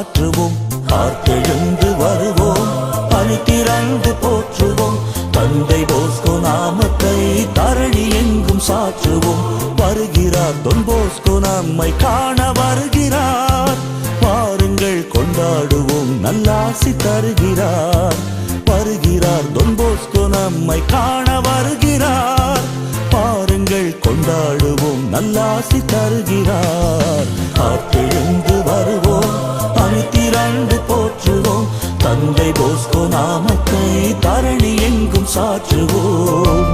சாற்றுவோம். ஆர்த்தெழுந்து வருவோம், பணி திரண்டு போற்றுவோம். தந்தை போஸ்கோ நாமத்தை தரணி எங்கும் சாற்றுவோம். வருகிறார் தொன் போஸ்கோ நம்மை காண வருகிறார். வாருங்கள் கொண்டாடுவோம், நல்லாசி தருகிறார். வருகிறார் தொன் போஸ்கோ நம்மை காண வருகிறார். பாருங்கள் கொண்டாடுவோம், நல்லாசி தருகிறார். ஆர்த்தெழுந்து வருவோம், அணி திரண்டு போற்றுவோம். தந்தை போஸ்கோ நாமத்தை தரணி எங்கும் சாற்றுவோம்.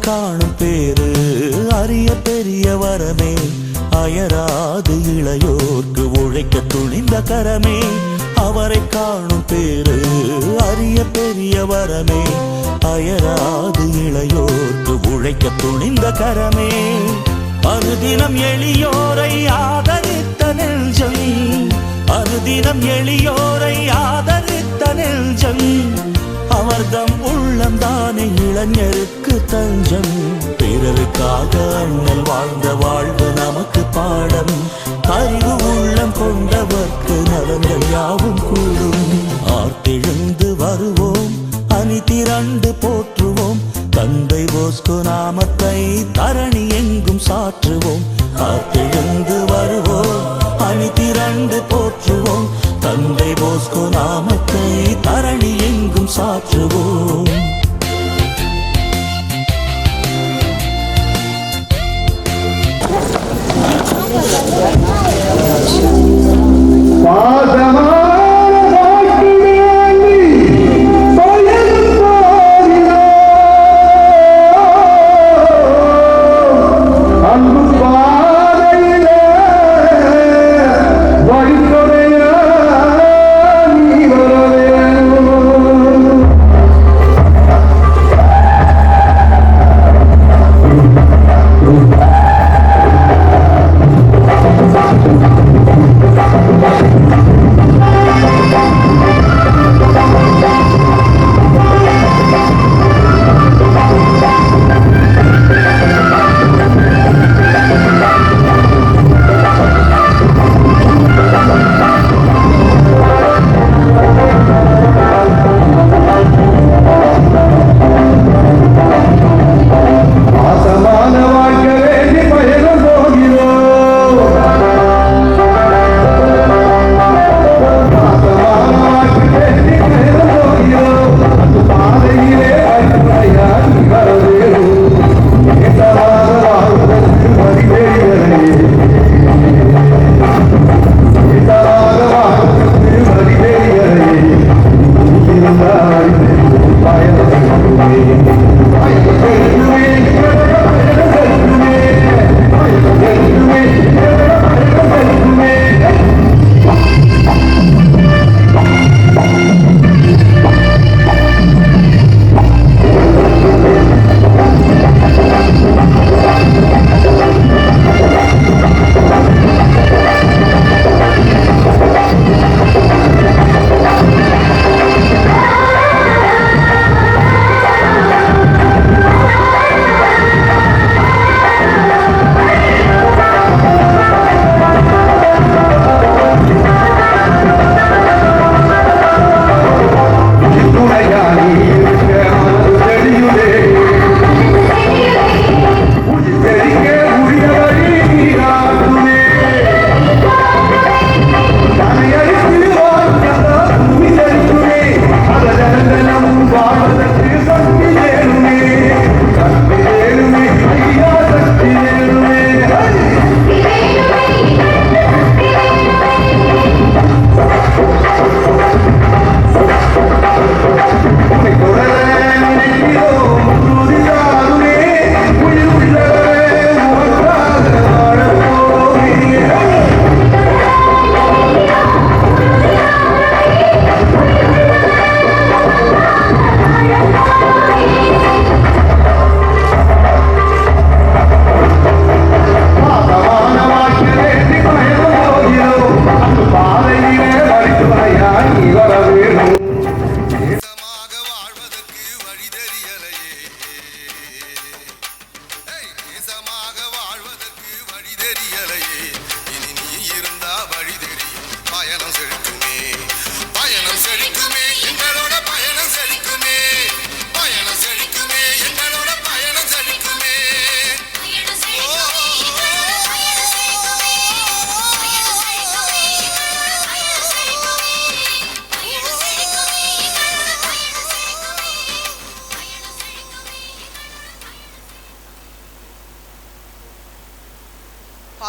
காணும் பேரு அரிய பெரிய வரமே, அயராது இளையோர்க்கு உழைக்க துணிந்த கரமே. அவரை காணும் பேரு அரிய பெரிய வரமே, அயராது இளையோர்க்கு உழைக்க துணிந்த கரமே. அனுதினம் எளியோரை ஆதரித்த நெஞ்சம், அனுதினம் எளியோரை ஆதரித்த நெஞ்சம். அவர்தம் உள்ளம்தானே இளைஞருக்கு தஞ்சம். பிறருக்காக அண்ணல் வாழ்ந்த வாழ்வு நமக்கு பாடம். அறிவு உள்ளம் கொண்டவர்க்கு நலங்கள் யாவும் கூடும். ஆர்த்தெழுந்து வருவோம், அணி திரண்டு போற்றுவோம். தந்தை போஸ்கோ நாமத்தை தரணி எங்கும் சாற்றுவோம். ஆர்த்தெழுந்து வருவோம், அணி திரண்டு போற்றுவோம். தந்தை போஸ்கோ நாமத்தை தரணி எங்கும் சாற்றுவோம்.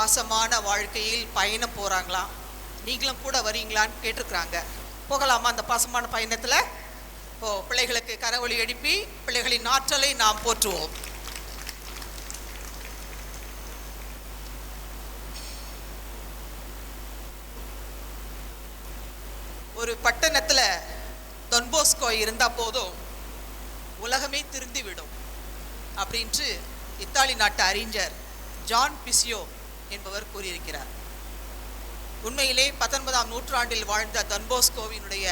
பாசமான வாழ்க்கையில் பயணம் போகிறாங்களாம். நீங்களும் கூட வரீங்களான்னு கேட்டிருக்கிறாங்க. போகலாமா அந்த பாசமான பயணத்தில்? பிள்ளைகளுக்கு கரவொலி எழுப்பி பிள்ளைகளின் ஆற்றலை நாம் போற்றுவோம். ஒரு பட்டணத்தில் டொன்போஸ்கோ இருந்தால் போதும் உலகமே திருந்திவிடும் அப்படின்ட்டு இத்தாலி நாட்டு அறிஞர் ஜான் பிசியோ என்பவர் கூறியிருக்கிறார். உண்மையிலே 19ஆம் நூற்றாண்டில் வாழ்ந்த டொன்போஸ்கோவினுடைய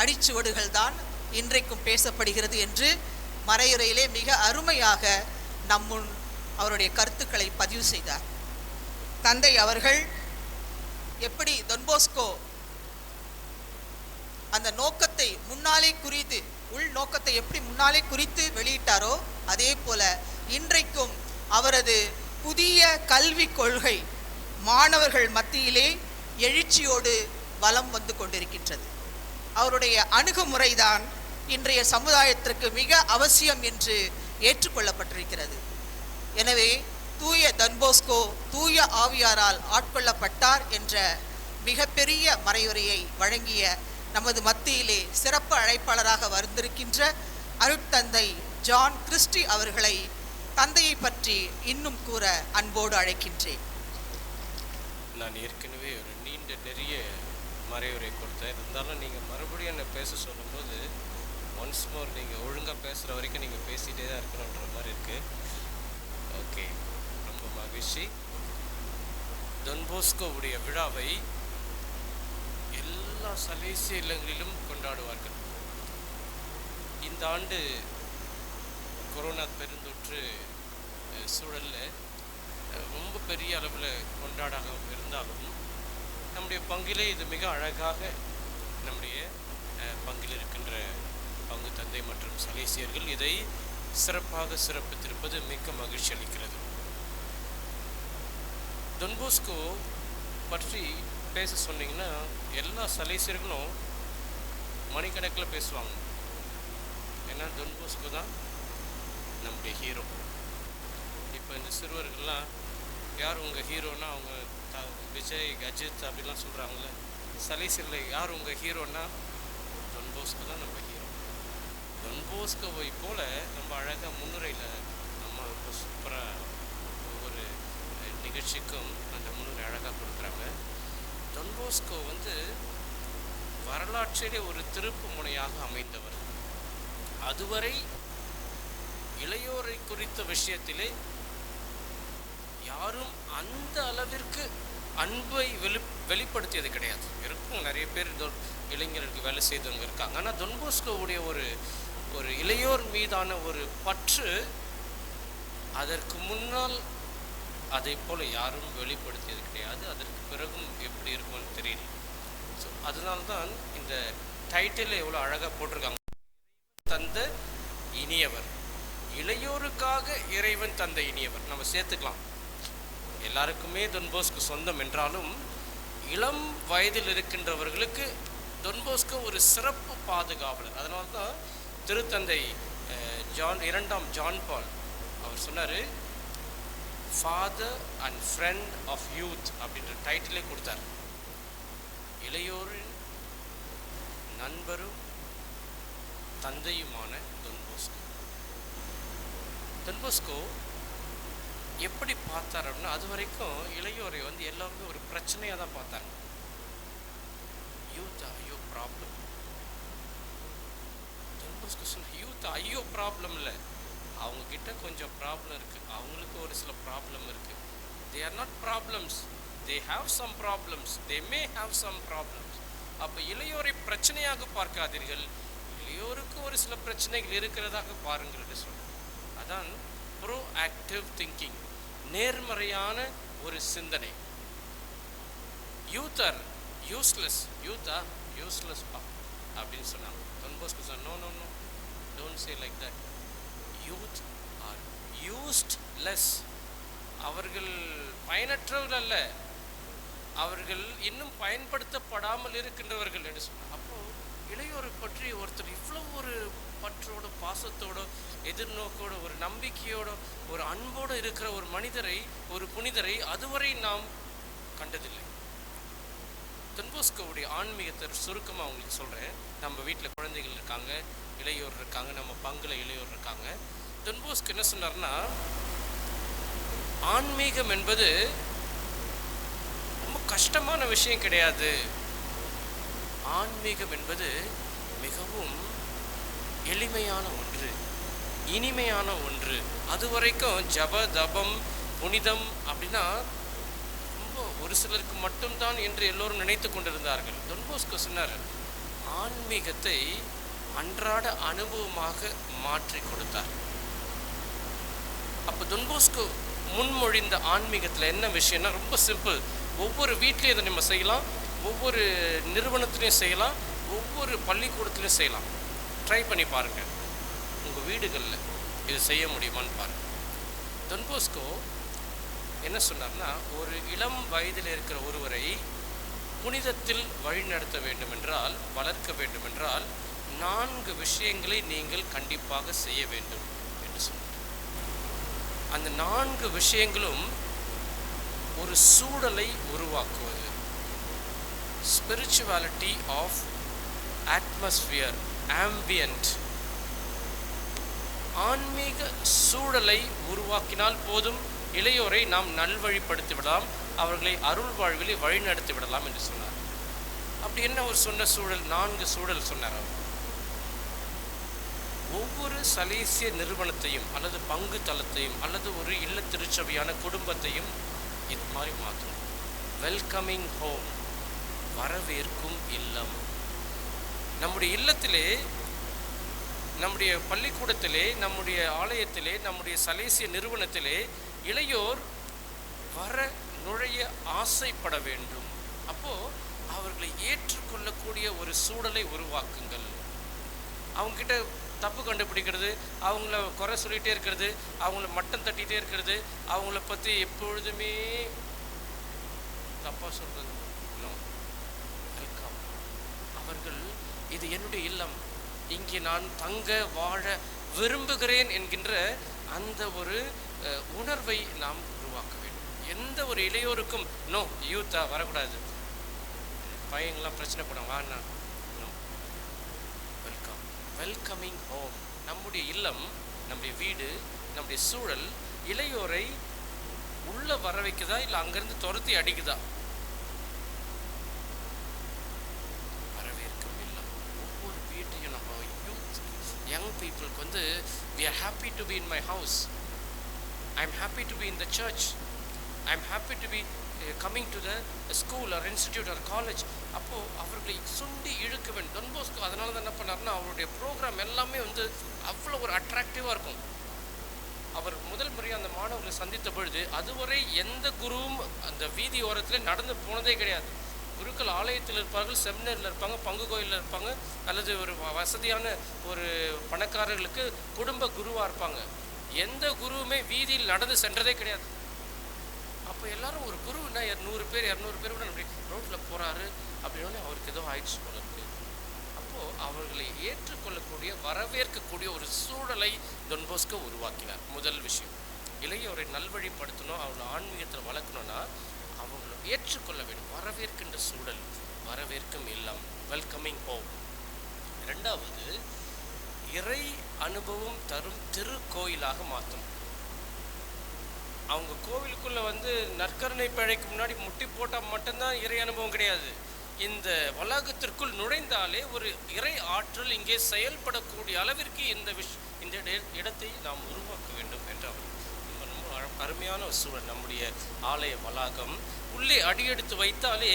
அடிச்சுவடுகள் தான் இன்றைக்கும் பேசப்படுகிறது என்று மறையுரையிலே மிக அருமையாக நம்முன் அவருடைய கருத்துக்களை பதிவு செய்தார். தந்தை அவர்கள் எப்படி டொன்போஸ்கோ அந்த நோக்கத்தை முன்னாலே குறித்து, உள் நோக்கத்தை எப்படி முன்னாலே குறித்து வெளியிட்டாரோ அதே போல இன்றைக்கும் அவரது புதிய கல்விக் கொள்கை மாணவர்கள் மத்தியிலே எழுச்சியோடு வலம் வந்து கொண்டிருக்கின்றது. அவருடைய அணுகுமுறைதான் இன்றைய சமுதாயத்திற்கு மிக அவசியம் என்று ஏற்றுக்கொள்ளப்பட்டிருக்கிறது. எனவே தூய டொன்போஸ்கோ தூய ஆவியாரால் ஆட்கொள்ளப்பட்டார் என்ற மிகப்பெரிய மறையுரையை வழங்கிய நமது மத்தியிலே சிறப்பு அழைப்பாளராக வந்திருக்கின்ற அருட்தந்தை ஜான் கிறிஸ்டி அவர்களை தந்தையை பற்றி இன்னும் கூற அன்போடு அழைக்கின்றேன். நான் ஏற்கனவே ஒரு நீண்ட நெறிய மறையுரை கொடுத்தேன். இருந்தாலும் நீங்கள் மறுபடியும் என்னை பேச சொல்லும்போது ஒன்ஸ் மோர் நீங்கள் ஒழுங்காக பேசுகிற வரைக்கும் நீங்கள் பேசிகிட்டே தான் இருக்கணுன்ற மாதிரி இருக்குது. ஓகே, ரொம்ப மகிழ்ச்சி. டொன்போஸ்கோவுடைய விழாவை எல்லா சலேசிய இல்லங்களிலும் கொண்டாடுவார்கள். இந்த ஆண்டு கொரோனா பெருந்தொற்று சூழலில் ரொம்ப பெரிய அளவில் கொண்டாடாமல் இருந்தாலும் நம்முடைய பங்கிலே இது மிக அழகாக நம்முடைய பங்கில் இருக்கின்ற பங்கு தந்தை மற்றும் சலேசியர்கள் இதை சிறப்பாக சிறப்பித்திருப்பது மிக்க மகிழ்ச்சி அளிக்கிறது. டொன்போஸ்கோ பற்றி பேச சொன்னீங்கன்னா எல்லா சலேசியர்களும் மணிக்கணக்கில் பேசுவாங்க. ஏன்னா டொன்போஸ்கோ தான் நம்முடைய ஹீரோ. இப்போ இந்த சிறுவர்கள்லாம் யார் உங்கள் ஹீரோனா அவங்க விஜய், அஜித் அப்படிலாம் சொல்கிறாங்களே. சலேசியரில் யார் உங்கள் ஹீரோனா டொன்போஸ்கோ தான் நம்ம ஹீரோ. டொன்போஸ்கோவை போல் நம்ம அழகாக முன்னுரையில் நம்ம ரொம்ப சூப்பராக ஒவ்வொரு நிகழ்ச்சிக்கும் அந்த முன்னுரை அழகாக கொடுக்குறாங்க. டொன்போஸ்கோ வரலாற்றிலே ஒரு திருப்பு முனையாக அமைந்தவர். அதுவரை இளையோரை குறித்த விஷயத்திலே யாரும் அந்த அளவிற்கு அன்பை வெளிப்படுத்தியது கிடையாது. இருக்கும் நிறைய பேர் இளைஞர்களுக்கு வேலை செய்தவங்க இருக்காங்க. ஆனால் டொன்போஸ்கோவுடைய ஒரு இளையோர் மீதான ஒரு பற்று அதற்கு முன்னால் அதை போல் யாரும் வெளிப்படுத்தியது கிடையாது. அதற்கு பிறகும் எப்படி இருக்கும்னு தெரியல. ஸோ அதனால்தான் இந்த டைட்டில் எவ்வளோ அழகாக போட்டிருக்காங்க. தந்த இனியவர், இளையோருக்காக இறைவன் தந்த இனியவர். நம்ம சேர்த்துக்கலாம். எல்லாருக்குமே டொன்போஸ்கோ சொந்தம் என்றாலும் இளம் வயதில் இருக்கின்றவர்களுக்கு டொன்போஸ்கோ ஒரு சிறப்பு பாதுகாவலர். அதனால்தான் திருத்தந்தை இரண்டாம் ஜான் பால் அவர் சொன்னார், father and friend of youth அப்படின்ற டைட்டிலே கொடுத்தார். இளையோரின் நண்பரும் தந்தையுமான டொன்போஸ்கோ. டொன்போஸ்கோ எப்படி பார்த்தார் அப்படின்னா, அது வரைக்கும் இளையோரை எல்லாருமே ஒரு பிரச்சனையாக தான் பார்த்தாங்க. யூத் ஐயோ ப்ராப்ளம். டொன்போஸ்கோ சொன்ன யூத் ஐயோ ப்ராப்ளம் இல்லை, அவங்கக்கிட்ட கொஞ்சம் ப்ராப்ளம் இருக்குது, அவங்களுக்கு ஒரு சில ப்ராப்ளம் இருக்குது. They are not problems, they have some problems, they may have some problems. அப்போ இளையோரை பிரச்சனையாக பார்க்காதீர்கள், இளையோருக்கு ஒரு சில பிரச்சனைகள் இருக்கிறதாக பாருங்கள் சொல்ல. அதான் ப்ரோ ஆக்டிவ் திங்கிங், நேர்மறையான ஒரு சிந்தனை. யூத் ஆர் யூஸ்லெஸ், யூத்தா யூஸ்லெஸ் பா அப்படின்னு சொன்னாங்க. டொன்போஸ்கோ சொன்ன no no no, don't say like that. Youth are useless. அவர்கள் பயனற்றவர்கள் அல்ல, அவர்கள் இன்னும் பயன்படுத்தப்படாமல் இருக்கின்றவர்கள் என்று சொன்னார். அப்போது இளையோரை பற்றி ஒருத்தர் இவ்வளோ ஒரு பற்றோடு பாசத்தோடு எதிர்நோக்கோடு, ஒரு நம்பிக்கையோடு, ஒரு அன்போடு இருக்கிற ஒரு மனிதரை, ஒரு புனிதரை அதுவரை நாம் கண்டதில்லை. தொன்போஸ்கோவுடைய ஆன்மீகத்தை சுருக்கமாக அவங்களுக்கு சொல்கிறேன். நம்ம வீட்டில் குழந்தைகள் இருக்காங்க, இளையோர் இருக்காங்க, நம்ம பங்குல இளையோர் இருக்காங்க. தொன்போஸ்கோ என்ன சொன்னார்னா, ஆன்மீகம் என்பது ரொம்ப கஷ்டமான விஷயம் கிடையாது. ஆன்மீகம் என்பது மிகவும் எளிமையான ஒன்று, இனிமையான ஒன்று. அது வரைக்கும் ஜப தபம் புனிதம் அப்படின்னா ரொம்ப ஒரு சிலருக்கு மட்டும்தான் என்று எல்லோரும் நினைத்து கொண்டிருந்தார்கள். தொன்போஸ்கோ சொன்னார், ஆன்மீகத்தை அன்றாட அனுபவமாக மாற்றி கொடுத்தார். அப்போ தொன்போஸ்கோ முன்மொழிந்த ஆன்மீகத்தில் என்ன விஷயம்னா ரொம்ப சிம்பிள். ஒவ்வொரு வீட்லேயும் இதை நம்ம செய்யலாம், ஒவ்வொரு நிறுவனத்துலேயும் செய்யலாம், ஒவ்வொரு பள்ளிக்கூடத்துலையும் செய்யலாம். ட்ரை பண்ணி பாருங்கள், உங்கள் வீடுகளில் இது செய்ய முடியுமான்னு பாருங்கள். தொன்போஸ்கோ என்ன சொன்னார்னா, ஒரு இளம் வயதில் இருக்கிற ஒருவரை புனிதத்தில் வழிநடத்த வேண்டுமென்றால், வளர்க்க வேண்டுமென்றால் 4 விஷயங்களை நீங்கள் கண்டிப்பாக செய்ய வேண்டும் என்று சொன்னார். அந்த 4 விஷயங்களும் ஒரு சூழலை உருவாக்குவது. Spirituality of atmosphere, ambient. ஆன்மீக சூழலை உருவாக்கினால் போதும், இளையோரை நாம் நல்வழிப்படுத்தி விடலாம், அவர்களை அருள் வாழ்விலே வழிநடத்தி விடலாம் என்று சொன்னார். அப்படி என்ன ஒரு சொன்ன சூழல்? 4 சூழல் சொன்னார் அவர். ஒவ்வொரு சலேசிய நிறுவனத்தையும் அல்லது பங்கு தளத்தையும் அல்லது ஒரு இல்ல திருச்சபையான குடும்பத்தையும் இது மாதிரி மாற்றும். வெல்கமிங் ஹோம், வரவேற்கும் இல்லம். நம்முடைய இல்லத்திலே, நம்முடைய பள்ளிக்கூடத்திலே, நம்முடைய ஆலயத்திலே, நம்முடைய சலேசிய நிறுவனத்திலே இளையோர் வர நுழைய ஆசைப்பட வேண்டும். அப்போ அவர்களை ஏற்றுக்கொள்ளக்கூடிய ஒரு சூழலை உருவாக்குங்கள். அவங்ககிட்ட தப்பு கண்டுபிடிக்கிறது, அவங்கள குறை சொல்லிகிட்டே இருக்கிறது, அவங்கள மட்டம் தட்டிகிட்டே இருக்கிறது, அவங்கள பற்றி எப்பொழுதுமே தப்பாக சொல்கிறது இல்லை. வெல்கம். அவர்கள் இது என்னுடைய இல்லம், இங்கே நான் தங்க வாழ விரும்புகிறேன் என்கின்ற அந்த ஒரு உணர்வை நாம் உருவாக்க வேண்டும். எந்த ஒரு இளையோருக்கும் நோ யூத்தா வரக்கூடாது, பையங்களாம் பிரச்சனை பண்ணுவாங்க, வாண்ணா, நோ. Welcome, welcoming home. நம்முடைய இல்லம், நம்முடைய வீடு, நம்முடைய சூழல் இளையோரை உள்ள வர வைக்குதா இல்லை அங்கேருந்து துரத்தி அடிக்குதா? வரவேற்கும் இல்லம். ஒவ்வொரு வீட்டையும் நம்ம யூத் யங் பீப்புளுக்கு வந்து we are happy to be in my house, I am happy to be in the church, I am happy to be coming to the school or institute or college. அப்போது அவர்களை சுண்டி இழுக்க வேண்டும். Don Bosco அதனால தான் என்ன பண்ணார்னா, அவருடைய ப்ரோக்ராம் எல்லாமே வந்து அவ்வளோ ஒரு அட்ராக்டிவாக இருக்கும். அவர் முதல் முறையாக அந்த மாணவர்களை சந்தித்த பொழுது அதுவரை எந்த குருவும் அந்த வீதி ஓரத்தில் நடந்து போனதே கிடையாது. குருக்கள் ஆலயத்தில் இருப்பார்கள், செமினரில் இருப்பாங்க, பங்கு கோயிலில் இருப்பாங்க, அல்லது ஒரு வசதியான ஒரு பணக்காரர்களுக்கு குடும்ப குருவாக இருப்பாங்க. எந்த குருவுமே வீதியில் நடந்து சென்றதே கிடையாது. அப்போ எல்லாரும் ஒரு குருன்னா 100 பேர் 200 பேர் கூட அப்படி ரோட்டில் போகிறாரு அப்படின்னு அவருக்கு ஏதோ ஆயிடுச்சு போல இருக்கு. அப்போது அவர்களை ஏற்றுக்கொள்ளக்கூடிய, வரவேற்கக்கூடிய ஒரு சூழலை தொன்போஸ்கோ உருவாக்கினார். முதல் விஷயம், இளையோரை நல்வழிப்படுத்தணும், அவங்களை ஆன்மீகத்தில் வளர்க்கணும்னா அவங்களை ஏற்றுக்கொள்ள வேண்டும். வரவேற்கின்ற சூழல், வரவேற்கும் இல்லம், வெல்கமிங் ஹோம். 2வது, இறை அனுபவம் தரும் திருக்கோயிலாக மாற்றும். அவங்க கோவிலுக்குள்ளே வந்து நற்கருணை பிழைக்கு முன்னாடி முட்டி போட்டால் மட்டும்தான் இறை அனுபவம் கிடையாது. இந்த வளாகத்திற்குள் நுழைந்தாலே ஒரு இறை ஆற்றல் இங்கே செயல்படக்கூடிய அளவிற்கு இந்த இடத்தை நாம் உருவாக்க வேண்டும் என்று அவர் ரொம்ப அருமையான ஒரு சூழல். நம்முடைய ஆலய வளாகம் உள்ளே அடியெடுத்து வைத்தாலே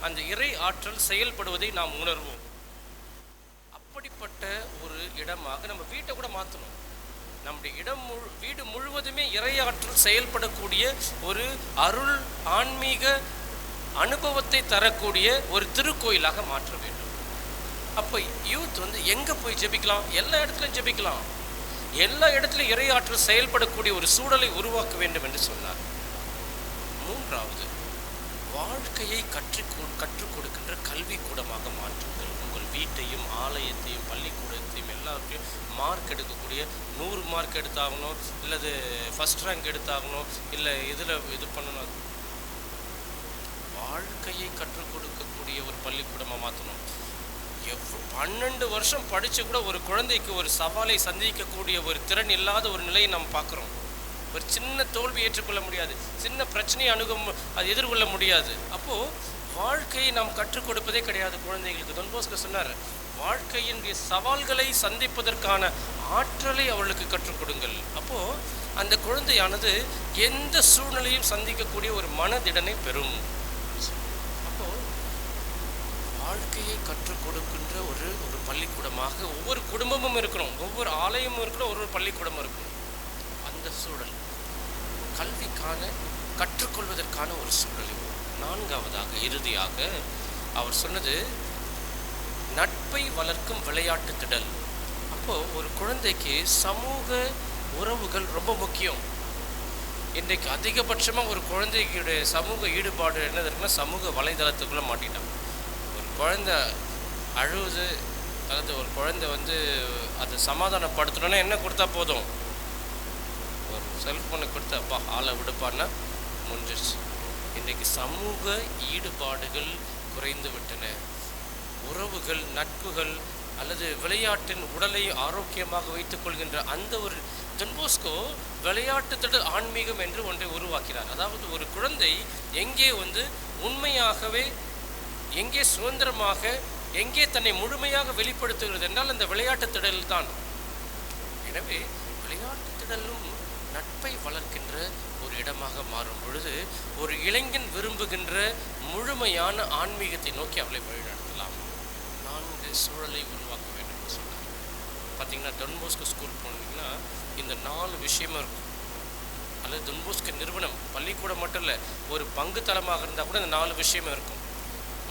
அந்த இறை ஆற்றல் செயல்படுவதை நாம் உணர்வோம். அப்படிப்பட்ட ஒரு இடமாக நம்ம வீட்டை கூட மாற்றணும். நம்முடைய வீடு முழுவதுமே இறையாற்றல் செயல்படக்கூடிய ஒரு அருள் ஆன்மீக அனுபவத்தை தரக்கூடிய ஒரு திருக்கோயிலாக மாற்ற வேண்டும். அப்போ யூத் வந்து எங்கே போய் ஜெபிக்கலாம்? எல்லா இடத்துலையும் ஜெபிக்கலாம். எல்லா இடத்துலையும் இறையாற்றல் செயல்படக்கூடிய ஒரு சூழலை உருவாக்க வேண்டும் என்று சொன்னார். 3வது, வாழ்க்கையை கற்றுக் கொடுக்கின்ற கல்வி கூடமாக மாற்றுங்கள் உங்கள் வீட்டையும் ஆலயத்தையும் பள்ளிக்கூடத்தையும் எல்லாத்தையும் மார்க் எடுக்கக்கூடிய 100 மார்க் எடுத்தாகணும், இல்லது ஃபஸ்ட் ரேங்க் எடுத்தாகணும், இல்லை இதில் இது பண்ணணும். வாழ்க்கையை கற்றுக் கொடுக்கக்கூடிய ஒரு பள்ளிக்கூடமாக மாற்றணும். 12 வருஷம் படித்து கூட ஒரு குழந்தைக்கு ஒரு சவாலை சந்திக்கக்கூடிய ஒரு திறன் இல்லாத ஒரு நிலையை நாம் பார்க்குறோம். ஒரு சின்ன தோல்வி ஏற்றுக்கொள்ள முடியாது, சின்ன பிரச்சனையை அது எதிர்கொள்ள முடியாது. அப்போது வாழ்க்கையை நாம் கற்றுக் கொடுப்பதே கிடையாது குழந்தைகளுக்கு. தொன் போஸ்கோ சொன்னார், வாழ்க்கையினுடைய சவால்களை சந்திப்பதற்கான ஆற்றலை அவர்களுக்கு கற்றுக் கொடுங்கள். அப்போது அந்த குழந்தையானது எந்த சூழ்நிலையும் சந்திக்கக்கூடிய ஒரு மனதிடனை பெறும். அப்போது வாழ்க்கையை கற்றுக் கொடுக்கின்ற ஒரு பள்ளிக்கூடமாக ஒவ்வொரு குடும்பமும் இருக்கணும், ஒவ்வொரு ஆலயமும் இருக்கணும், ஒரு பள்ளிக்கூடமும் இருக்கணும். அந்த சூழல் கல்விக்கான கற்றுக்கொள்வதற்கான ஒரு சூழல். 4வதாக இறுதியாக அவர் சொன்னது நட்பை வளர்க்கும் விளையாட்டு திடல். அப்போது ஒரு குழந்தைக்கு சமூக உறவுகள் ரொம்ப முக்கியம். இன்றைக்கு அதிகபட்சமாக ஒரு குழந்தைக்குடைய சமூக ஈடுபாடு என்னது இருக்குன்னா, சமூக வலைதளத்துக்குள்ளே மாட்டிட்டான். ஒரு குழந்தை அழுவுது, அதாவது ஒரு குழந்தை அதை சமாதானப்படுத்தணுன்னா என்ன கொடுத்தா போதும், ஒரு செல்ஃபோனை கொடுத்து அப்பா ஆளை விடுப்பான்னா முடிஞ்சிருச்சு. இன்றைக்கு சமூக ஈடுபாடுகள் குறைந்து விட்டன. உறவுகள், நட்புகள் அல்லது விளையாட்டின் உடலை ஆரோக்கியமாக வைத்துக் கொள்கின்ற அந்த ஒரு தொன் போஸ்கோ விளையாட்டு திடல் ஆன்மீகம் என்று ஒன்றை உருவாக்கினார். அதாவது ஒரு குழந்தை எங்கே உண்மையாகவே, எங்கே சுதந்திரமாக, எங்கே தன்னை முழுமையாக வெளிப்படுத்துகிறது என்றால் அந்த விளையாட்டு திடல் தான். எனவே விளையாட்டு திடலும் நட்பை வளர்க்கின்ற ஒரு இடமாக மாறும் பொழுது ஒரு இளைஞன் விரும்புகின்ற முழுமையான ஆன்மீகத்தை நோக்கி அவளை வழிநடத்தலாம். 4 சூழலை உருவாக்க வேண்டும் என்று சொன்னார். பார்த்தீங்கன்னா தொன் போஸ்கோ ஸ்கூல் போனீங்கன்னா இந்த 4 விஷயமும் இருக்கும். அல்லது தொன் போஸ்கோ நிறுவனம் பள்ளிக்கூடம் மட்டும் இல்லை, ஒரு பங்கு தளமாக இருந்தால் கூட இந்த 4 விஷயமும் இருக்கும்.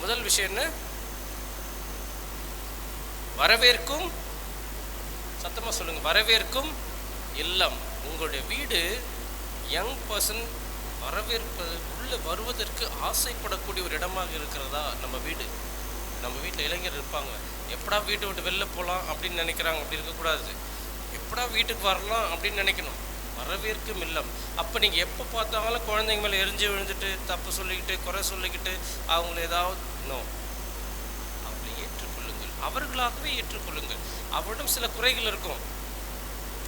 முதல் விஷயம் என்ன? வரவேற்கும், சத்தமாக சொல்லுங்கள், வரவேற்கும் இல்லம். உங்களுடைய வீடு யங் பர்சன் வரவேற்பது உள்ளே வருவதற்கு ஆசைப்படக்கூடிய ஒரு இடமாக இருக்கிறதா நம்ம வீடு? நம்ம வீட்டில் இளைஞர் இருப்பாங்க, எப்படா வீட்டை விட்டு வெளில போகலாம் அப்படின்னு நினைக்கிறாங்க. அப்படி இருக்கக்கூடாது, எப்படா வீட்டுக்கு வரலாம் அப்படின்னு நினைக்கணும். வரவேற்கும் இல்லம். அப்போ நீங்கள் எப்போ பார்த்தாலும் குழந்தைங்க மேலே எரிஞ்சு விழுந்துட்டு தப்பு சொல்லிக்கிட்டு குறை சொல்லிக்கிட்டு அவங்கள ஏதாவது அவங்களை ஏற்றுக்கொள்ளுங்கள், அவர்களாகவே ஏற்றுக்கொள்ளுங்கள். அவரிடம் சில குறைகள் இருக்கும்,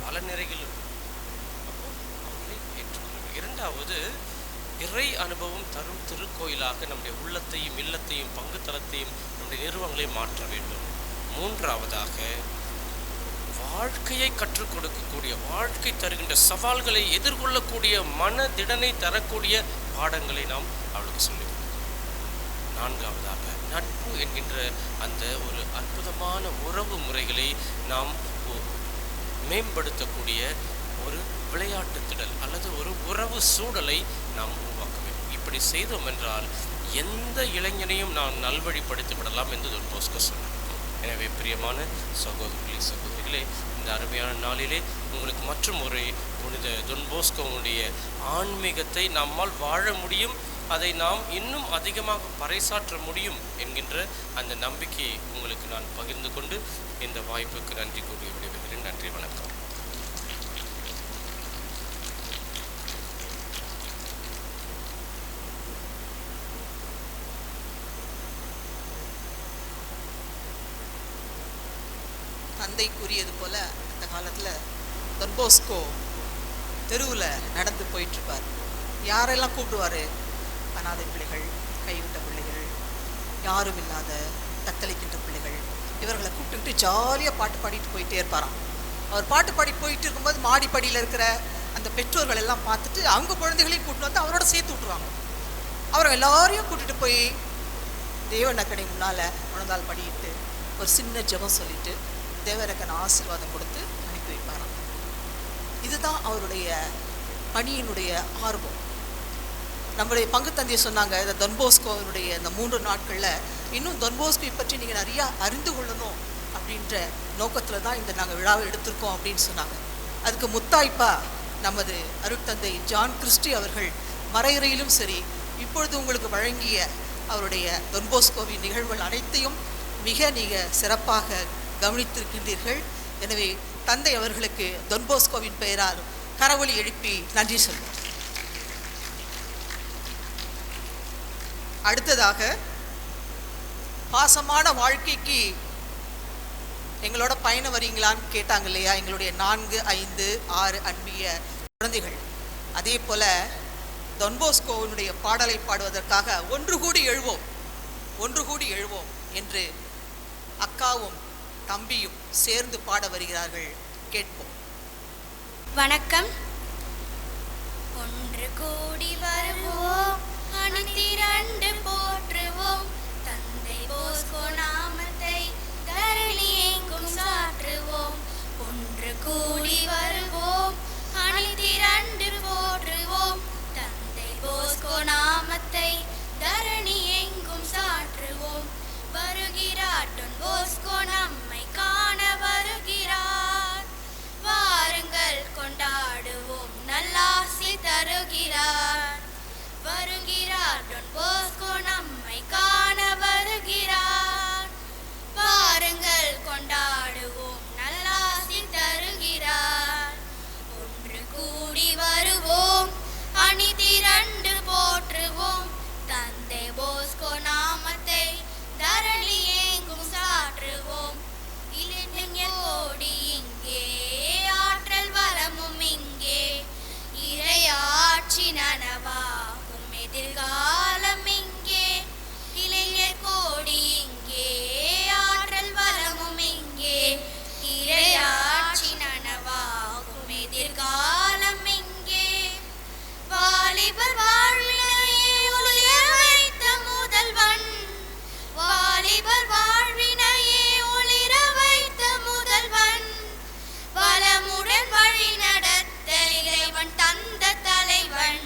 பல நிறைகள் இருக்கும். அப்போ அவங்களை ஏற்றுக்கொள்ளுங்கள். 2வது, இறை அனுபவம் தரும் திருக்கோயிலாக நம்முடைய உள்ளத்தையும் இல்லத்தையும் பங்குத்தளத்தையும் நம்முடைய நிறுவனங்களையும் மாற்ற வேண்டும். 3வதாக வாழ்க்கையை கற்றுக் கொடுக்கக்கூடிய, வாழ்க்கை தருகின்ற சவால்களை எதிர்கொள்ளக்கூடிய மனதிடனை தரக்கூடிய பாடங்களை நாம் அவளுக்கு சொல்லிக் கொடுக்கணும். 4வதாக நட்பு என்கின்ற அந்த ஒரு அற்புதமான உறவு முறைகளை நாம் மேம்படுத்தக்கூடிய ஒரு விளையாட்டு திடல் அல்லது ஒரு உறவு சூழலை நாம் உருவாக்க வேண்டும். இப்படி செய்தோம் என்றால் எந்த இளைஞனையும் நாம் நல்வழிப்படுத்தி விடலாம் என்று தொன் போஸ்கோ சொன்னார். எனவே பிரியமான சகோதரர்களே, சகோதரிகளே, இந்த அருமையான நாளிலே உங்களுக்கு மற்றும் ஒரு புனித தொன் போஸ்கோவுடைய ஆன்மீகத்தை நம்மால் வாழ முடியும், அதை நாம் இன்னும் அதிகமாக பறைசாற்ற முடியும் என்கின்ற அந்த நம்பிக்கையை உங்களுக்கு நான் பகிர்ந்து கொண்டு இந்த வாய்ப்புக்கு நன்றி கூறி விடைபெறுகிறேன். நன்றி, வணக்கம். தந்தை கூறியது போல் அந்த காலத்தில் தொன் போஸ்கோ தெருவில் நடந்து போயிட்டுருப்பார். யாரெல்லாம் கூப்பிடுவார்? அனாதை பிள்ளைகள், கைவிட்ட பிள்ளைகள், யாரும் இல்லாத தத்தளிக்கின்ற பிள்ளைகள், இவர்களை கூப்பிட்டுக்கிட்டு ஜாலியாக பாட்டு பாடிட்டு போயிட்டே இருப்பாராம். அவர் பாட்டு பாடி போயிட்டு இருக்கும்போது மாடிப்படியில் இருக்கிற அந்த பெற்றோர்கள் எல்லாம் பார்த்துட்டு அவங்க குழந்தைகளையும் கூப்பிட்டு வந்து அவரோட சேர்த்து விட்ருவாங்க. அவரை எல்லாரையும் கூட்டிகிட்டு போய் தேவநக்கடை முன்னால் முழந்தால் படிட்டு ஒரு சின்ன ஜெபம் சொல்லிட்டு தேவரக்கன் ஆசீர்வாதம் கொடுத்து அனுப்பி வைப்பாராம். இதுதான் அவருடைய பணியினுடைய ஆர்வம். நம்மளுடைய பங்கு தந்தையை சொன்னாங்க, இந்த தொன் போஸ்கோவினுடைய இந்த 3 நாட்களில் இன்னும் தொன் போஸ்கோவை பற்றி நீங்கள் நிறையா அறிந்து கொள்ளணும் அப்படின்ற நோக்கத்தில் தான் இந்த நாங்கள் விழாவை எடுத்திருக்கோம் அப்படின்னு சொன்னாங்க. அதுக்கு முத்தாய்ப்பா நமது அருட்தந்தை ஜான் கிறிஸ்டி அவர்கள் மறையுறையிலும் சரி, இப்பொழுது உங்களுக்கு வழங்கிய அவருடைய தொன் போஸ்கோவின் நிகழ்வுகள் அனைத்தையும் மிக சிறப்பாக கவனித்திருக்கின்றீர்கள். எனவே தந்தை அவர்களுக்கு தொன்போஸ்கோவின் பெயரால் கரவொலி எழுப்பி நன்றி சொல்வோம். அடுத்ததாக பாசமான வாழ்க்கைக்கு எங்களோட பயணம் வரீங்களான்னு கேட்டாங்க இல்லையா, எங்களுடைய 4, 5, 6 அன்பிய குழந்தைகள். அதே போல தொன்போஸ்கோவினுடைய பாடலை பாடுவதற்காக ஒன்று கூடி எழுவோம் என்று அக்காவும் தம்பியும் சேர்ந்து பாட வருகிறார்கள். கேட்போம். வணக்கம். ஒன்று கூடி வருவோம், அணிதிரண்டு போற்றுவோம், தந்தை போஸ்கோ நாமத்தை தரணி எங்கும் சாற்றுவோம். ஒன்று கூடி வருவோம், அணிதிரண்டு போற்றுவோம், தந்தை போஸ்கோ நாமத்தை தரணி எங்கும் சாற்றுவோம். வருகிறார் டான் போஸ்கோ நம்மை காண வருகிறார், வாருங்கள் கொண்டாடுவோம் நல்லாசி தருகிறார். வருகிறார் டான் போஸ்கோ நம்மை காண வருகிறார், வாருங்கள் கொண்டாடுவோம் நல்லாசி தருகிறார். ஒன்று கூடி வருவோம், அணிதிரண்டு போற்றுவோம், தந்தை போஸ்கோ நாமத்தை தரணி எங்கும் சாற்றுவோம். இளைஞர் கோடி இங்கே, ஆற்றல் வளமும் இங்கே, இறையாட்சி நனவாகும் எதிர்காலம் இங்கே. இளைஞர் கோடி இங்கே, ஆற்றல் வளமும் இங்கே, இறையாட்சி நனவாகும் எதிர்காலம் இங்கே. வாலிபர் வாழ்வினையே ஒளிர வைத்த முதல்வன், வாலிபர் வாழ்வினையே ஒளிர வைத்த முதல்வன், வளமுடன் வழி நடத்த இறைவன் தந்த தலைவன்.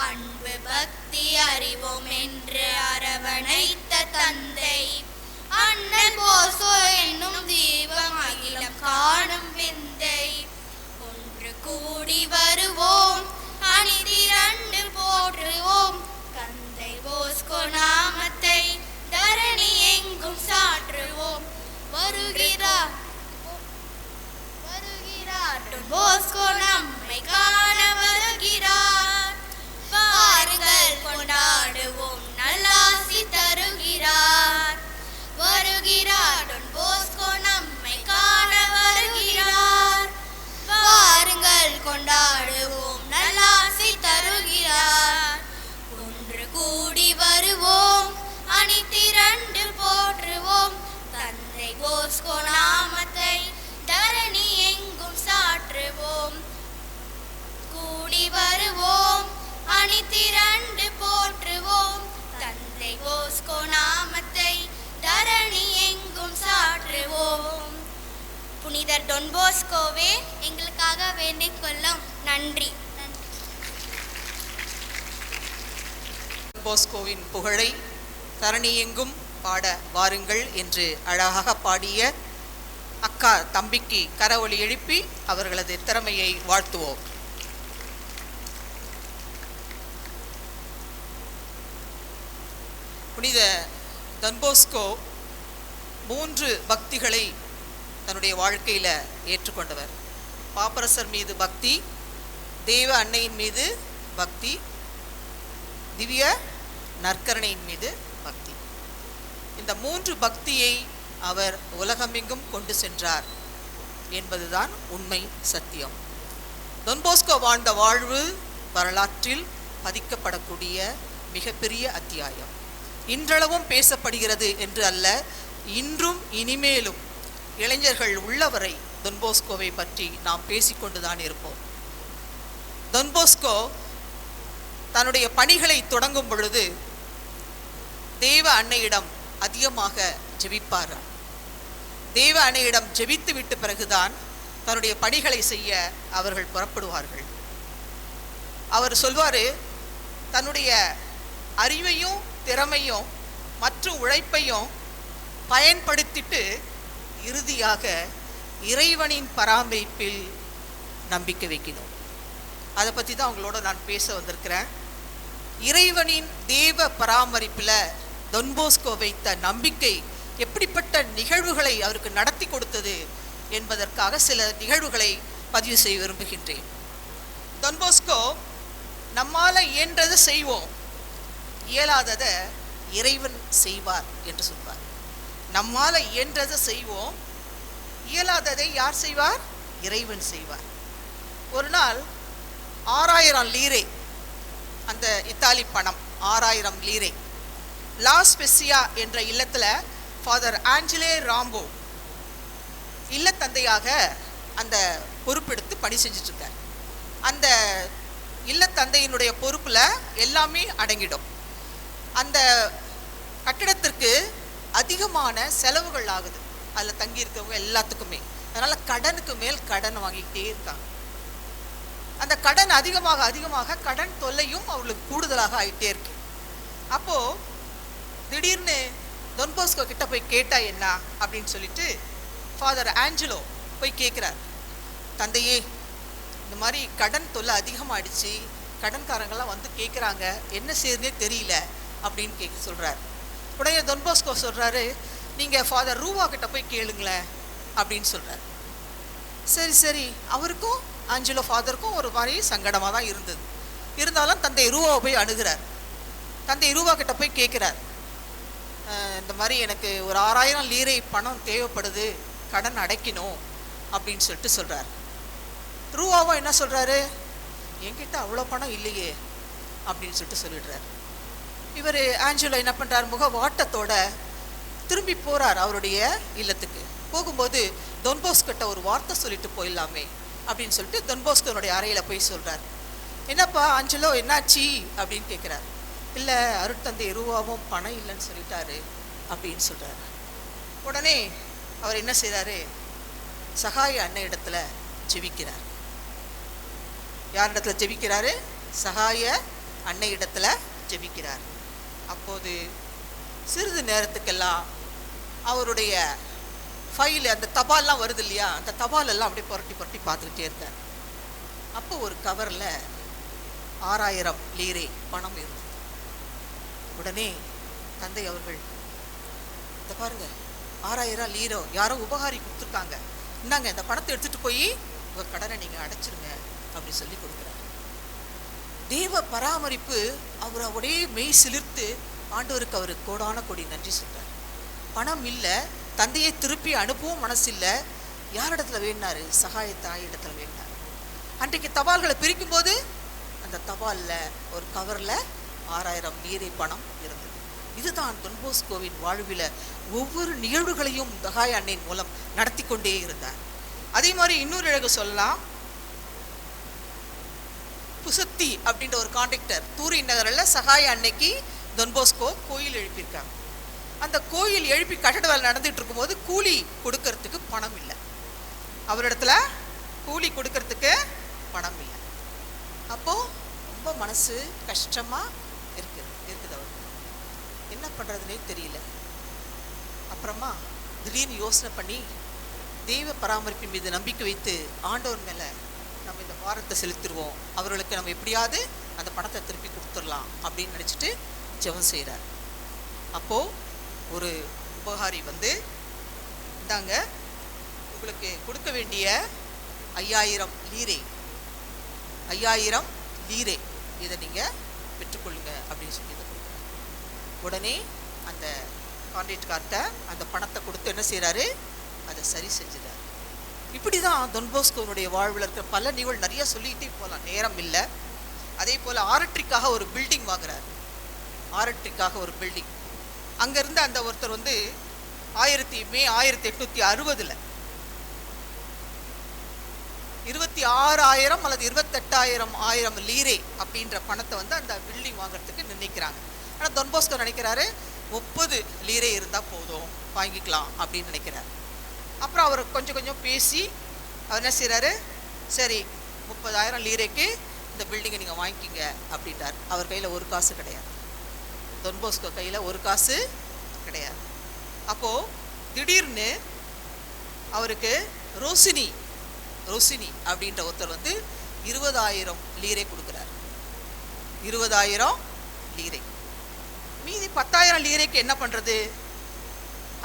அன்பு பக்தி அறிவோம் என்று அரவணைத்த தந்தை, அண்ணல் போஸ்கோ என்னும் தீபம் அகிலம் காணும் விந்தை. ஒன்று கூடி வருவோம், அணிதிரண்டு போற்றுவோம், தந்தை போஸ்கோ நாமத்தை தரணி எங்கும் சாற்றுவோம். வருகிறார் டான் போஸ்கோ நம்மை காண வருகிறார், வாருங்கள் கொண்டாடுவோம் நல்லாசி தருகிறார். வருகிறார் டான் போஸ்கோ நம்மை காண வருகிறார், வாருங்கள் கொண்டாடுவோம் நல்லாசி தருகிறார். ஒன்று கூடி வருவோம், அணிதிரண்டு போற்றுவோம், தந்தை போஸ்கோ நாமத்தை தரணி எங்கும் சாற்றுவோம். கூடி வருவோம், அணிதிரண்டு போற்றுவோம், தந்தை போஸ்கோ நாமத்தை தரணி எங்கும் சாற்றுவோம். புனிதர் டான் போஸ்கோவே எங்களுக்காக வேண்டிக் கொள்ளும். நன்றி. போஸ்கோவின் புகழை தரணி எங்கும் பாட வாருங்கள் என்று அழகாக பாடிய அக்கா தம்பிக்கு கரவொலி எழுப்பி அவர்களது திறமையை வாழ்த்துவோம். புனித தொன்போஸ்கோ 3 பக்திகளை தன்னுடைய வாழ்க்கையில் ஏற்றுக்கொண்டவர். பாப்பரசர் மீது பக்தி, தேவ அன்னையின் மீது பக்தி, திவ்ய நற்கரணையின் மீது பக்தி. இந்த 3 பக்தியை அவர் உலகமெங்கும் கொண்டு சென்றார் என்பதுதான் உண்மை சத்தியம். தொன்போஸ்கோ வாழ்ந்த வாழ்வு வரலாற்றில் பதிக்கப்படக்கூடிய மிகப்பெரிய அத்தியாயம். இன்றளவும் பேசப்படுகிறது என்று அல்ல, இன்றும் இனிமேலும் இளைஞர்கள் உள்ளவரை தொன்போஸ்கோவை பற்றி நாம் பேசிக்கொண்டுதான் இருப்போம். தொன்போஸ்கோ தன்னுடைய பணிகளை தொடங்கும் பொழுது தேவ அன்னையிடம் அதிகமாக ஜெபிப்பார். தேவ அன்னையிடம் ஜெபித்து விட்டு பிறகுதான் தன்னுடைய பணிகளை செய்ய அவர்கள் புறப்படுவார்கள். அவர் சொல்வார், தன்னுடைய அறிவையும் திறமையும் மற்றும் உழைப்பையும் பயன்படுத்திட்டு இறுதியாக இறைவனின் பராமரிப்பில் நம்பிக்கை வைக்கணும். அதை பற்றி தான் அவங்களோட நான் பேச வந்திருக்கிறேன். இறைவனின் தேவ பராமரிப்பில் தொன்போஸ்கோ வைத்த நம்பிக்கை எப்படிப்பட்ட நிகழ்வுகளை அவருக்கு நடத்தி கொடுத்தது என்பதற்காக சில நிகழ்வுகளை பதிவு செய்ய விரும்புகின்றேன். டான் போஸ்கோ நம்மால இயன்றதை செய்வோம், இயலாததை இறைவன் செய்வார் என்று சொல்வார். நம்மால இயன்றதை செய்வோம், இயலாததை யார் செய்வார்? இறைவன் செய்வார். ஒரு நாள் 6000 லீரே, அந்த இத்தாலி பணம் 6000 லீரே, லா ஸ்பெசியா என்ற இல்லத்தில் ஃபாதர் ஆஞ்சலே ராம்போ இல்லத்தந்தையாக அந்த பொறுப்பெடுத்து பணி செஞ்சிட்ருக்கார். அந்த இல்லத்தந்தையினுடைய பொறுப்பில் எல்லாமே அடங்கிடும். அந்த கட்டிடத்திற்கு அதிகமான செலவுகள் ஆகுது, அதில் தங்கியிருக்கவங்க எல்லாத்துக்குமே. அதனால் கடனுக்கு மேல் கடன் வாங்கிக்கிட்டே இருக்காங்க. அந்த கடன் அதிகமாக அதிகமாக கடன் தொல்லையும் அவங்களுக்கு கூடுதலாக ஆகிட்டே இருக்கு. அப்போது திடீர்னு டான் போஸ்கோ கிட்ட போய் கேட்டா என்ன அப்படின்னு சொல்லிட்டு ஃபாதர் ஆஞ்சலோ போய் கேட்குறார். தந்தையே, இந்த மாதிரி கடன் தொல்லை அதிகமாகிடுச்சு, கடன்காரங்கெல்லாம் வந்து கேட்குறாங்க, என்ன செய்யுதுன்னே தெரியல அப்படின்னு சொல்கிறார். உடனே டான் போஸ்கோ சொல்கிறாரு, நீங்கள் ஃபாதர் ரூவா கிட்ட போய் கேளுங்களேன் அப்படின்னு சொல்கிறார். சரி சரி, அவருக்கும் ஆஞ்சலோ ஃபாதருக்கும் ஒரு மாதிரி சங்கடமாக தான் இருந்தது. இருந்தாலும் தந்தை ரூவாவை போய் அணுகிறார். தந்தை ரூவா கிட்ட போய் கேட்குறார், இந்த மாதிரி எனக்கு ஒரு 6000 லீரை பணம் தேவைப்படுது, கடன் அடைக்கணும் அப்படின்னு சொல்லிட்டு சொல்கிறார். ரூவாவும் என்ன சொல்கிறாரு, என்கிட்ட அவ்வளோ பணம் இல்லையே அப்படின்னு சொல்லிட்டு சொல்லிடுறார். இவர் ஆஞ்சலோ என்ன பண்ணுறார், முக வாட்டத்தோட திரும்பி போகிறார் அவருடைய இல்லத்துக்கு. போகும்போது டான் போஸ்கிட்ட ஒரு வார்த்தை சொல்லிட்டு போயிடலாமே அப்படின்னு சொல்லிட்டு டான் போஸ்கோனுடைய அறையில் போய் சொல்கிறார். என்னப்பா ஆஞ்சலோ, என்னாச்சு அப்படின்னு கேட்குறார். இல்லை, அருட்தந்தை ரூவாவும் பணம் இல்லைன்னு சொல்லிட்டாரு அப்படின்னு சொல்கிறார். உடனே அவர் என்ன செய்கிறாரு, சகாய அன்னை இடத்துல ஜெபிக்கிறார். யார் இடத்துல ஜெபிக்கிறாரு? சகாய அன்னை இடத்துல ஜெபிக்கிறார். அப்போது சிறிது நேரத்துக்கெல்லாம் அவருடைய ஃபைல், அந்த தபால்லாம் வருது இல்லையா, அந்த தபாலெல்லாம் அப்படியே புரட்டி புரட்டி பார்த்துக்கிட்டே இருக்கார். அப்போ ஒரு கவரில் 6000 லீரே பணம் இருந்தது. உடனே தந்தை அவர்கள், இதை பாருங்க, 6000 லீரோ யாரோ உபகாரி கொடுத்துருக்காங்க, இந்தாங்க இந்த பணத்தை எடுத்துகிட்டு போய் உங்கள் கடனை நீங்கள் அடைச்சிருங்க அப்படி சொல்லி கொடுக்குறாரு. தேவ பராமரிப்பு அவர் அப்படியே மெய் சிலிர்த்து ஆண்டவருக்கு அவர் கோடான கோடி நன்றி சொல்கிறார். பணம் இல்லை, தந்தையை திருப்பி அனுப்பவும் மனசு இல்லை, யார் இடத்துல வேணாரு? சகாய தாய் இடத்துல வேணார். அன்றைக்கு தபால்களை பிரிக்கும் போது அந்த தபாலில் ஒரு கவரில் 6000 லீரை பணம் இருந்தது. இதுதான் டான் போஸ்கோவின் வாழ்வில் ஒவ்வொரு நிகழ்வுகளையும் சகாய அன்னையின் மூலம் நடத்தி கொண்டே இருந்தார். அதே மாதிரி இன்னொரு அழகு சொல்லலாம். புசத்தி அப்படின்ற ஒரு கான்ட்ராக்டர் தூரின் நகரில் சகாய அன்னைக்கு டான் போஸ்கோ கோயில் எழுப்பியிருக்காங்க. அந்த கோயில் எழுப்பி கட்டட வேலை நடந்துட்டு இருக்கும்போது கூலி கொடுக்கறதுக்கு பணம் இல்லை, அவரிடத்துல கூலி கொடுக்கறதுக்கு பணம் இல்லை. அப்போது ரொம்ப மனசு கஷ்டமாக இருக்குது அவருக்கு, என்ன பண்ணுறதுனே தெரியல. அப்புறமா திடீர்னு யோசனை பண்ணி தெய்வ பராமரிப்பின் மீது நம்பிக்கை வைத்து ஆண்டவர் மேலே நம்ம இந்த பாரத்தை செலுத்திடுவோம், அவர்களுக்கு நம்ம எப்படியாவது அந்த பணத்தை திருப்பி கொடுத்துடலாம் அப்படின்னு நினச்சிட்டு ஜெபம் செய்கிறார். அப்போது ஒரு உபகாரி வந்து, இந்தாங்க உங்களுக்கு கொடுக்க வேண்டிய 5000 லீரே, 5000 லீரே, இதை நீங்கள் பெற்றுக்கொள்ளுங்க அப்படின்னு சொல்லி இதை கொடுக்குறாரு. உடனே அந்த கான்ட்ராக்ட்கார்ட்ட அந்த பணத்தை கொடுத்து என்ன செய்கிறாரு, அதை சரி செஞ்சுறாரு. இப்படி தான் டான் போஸ்கோனுடைய வாழ்வில் இருக்கிற பல நிகழ்வு நிறைய சொல்லிக்கிட்டே போகலாம், நேரம் இல்லை. அதே போல் ஆரட்ரிக்காக ஒரு பில்டிங் வாங்குறாரு. ஆரட்ரிக்காக ஒரு பில்டிங். அங்கேருந்து அந்த ஒருத்தர் வந்து மே 1860 26,000 அல்லது 28,000 லீரே அப்படின்ற பணத்தை வந்து அந்த பில்டிங் வாங்குறதுக்கு நினைக்கிறாங்க. ஆனால் டான் போஸ்கோ நினைக்கிறாரு 30 லீரே இருந்தால் போதும், வாங்கிக்கலாம் அப்படின்னு நினைக்கிறார். அப்புறம் அவர் கொஞ்சம் கொஞ்சம் பேசி அவர் என்ன செய்கிறாரு, சரி 30,000 லீரேக்கு இந்த பில்டிங்கை நீங்கள் வாங்கிக்கிங்க அப்படின்ட்டார். அவர் கையில் ஒரு காசு கிடையாது, டான் போஸ்கோ கையில் ஒரு காசு கிடையாது. அப்போது திடீர்னு அவருக்கு ரோசினி அப்படின்ற ஒருத்தர் வந்து 20,000 லீரே கொடுக்குறார். 20,000 லீரே. மீதி 10,000 லீரேக்கு என்ன பண்ணுறது?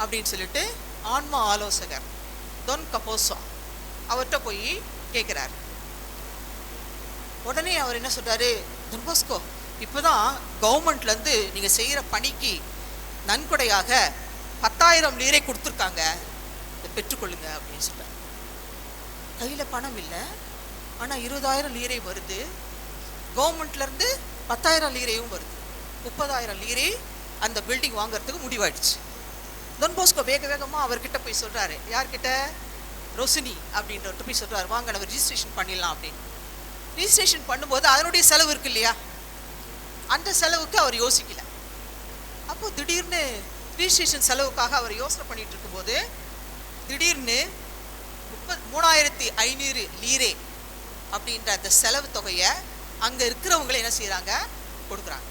அப்படின்னு சொல்லிட்டு ஆன்மா ஆலோசகர் தொன் கபோசா அவர்கிட்ட போய் கேட்குறாரு. உடனே அவர் என்ன சொல்கிறாரு, தொன் போஸ்கோ இப்போ தான் கவர்மெண்ட்லேருந்து நீங்கள் செய்கிற பணிக்கு நன்கொடையாக 10,000 லீரை கொடுத்துருக்காங்க, இதை பெற்றுக்கொள்ளுங்க அப்படின்னு சொல்கிறார். கையில் பணம் இல்லை, ஆனால் 20,000 லீரை வருது. கவர்மெண்ட்லேருந்து 10,000 லீரையும் வருது. 30,000 லீரை அந்த பில்டிங் வாங்குறதுக்கு முடிவாயிடுச்சு. தொன் போஸ்கோ வேக வேகமாக அவர்கிட்ட போய் சொல்கிறாரு. யார்கிட்ட? ரோசினி அப்படின்றவர்கிட்ட போய் சொல்கிறார், வாங்க நம்ம ரிஜிஸ்ட்ரேஷன் பண்ணிடலாம் அப்படின்னு. ரிஜிஸ்ட்ரேஷன் பண்ணும்போது அதனுடைய செலவு இருக்கு இல்லையா, அந்த செலவுக்கு அவர் யோசிக்கல. அப்போது திடீர்னு ரிஜிஸ்ட்ரேஷன் செலவுக்காக அவர் யோசனை பண்ணிட்டு இருக்கும்போது திடீர்னு 33,500 லீரே அப்படின்ற அந்த செலவு தொகையை அங்கே இருக்கிறவங்களே என்ன செய்கிறாங்க, கொடுக்குறாங்க.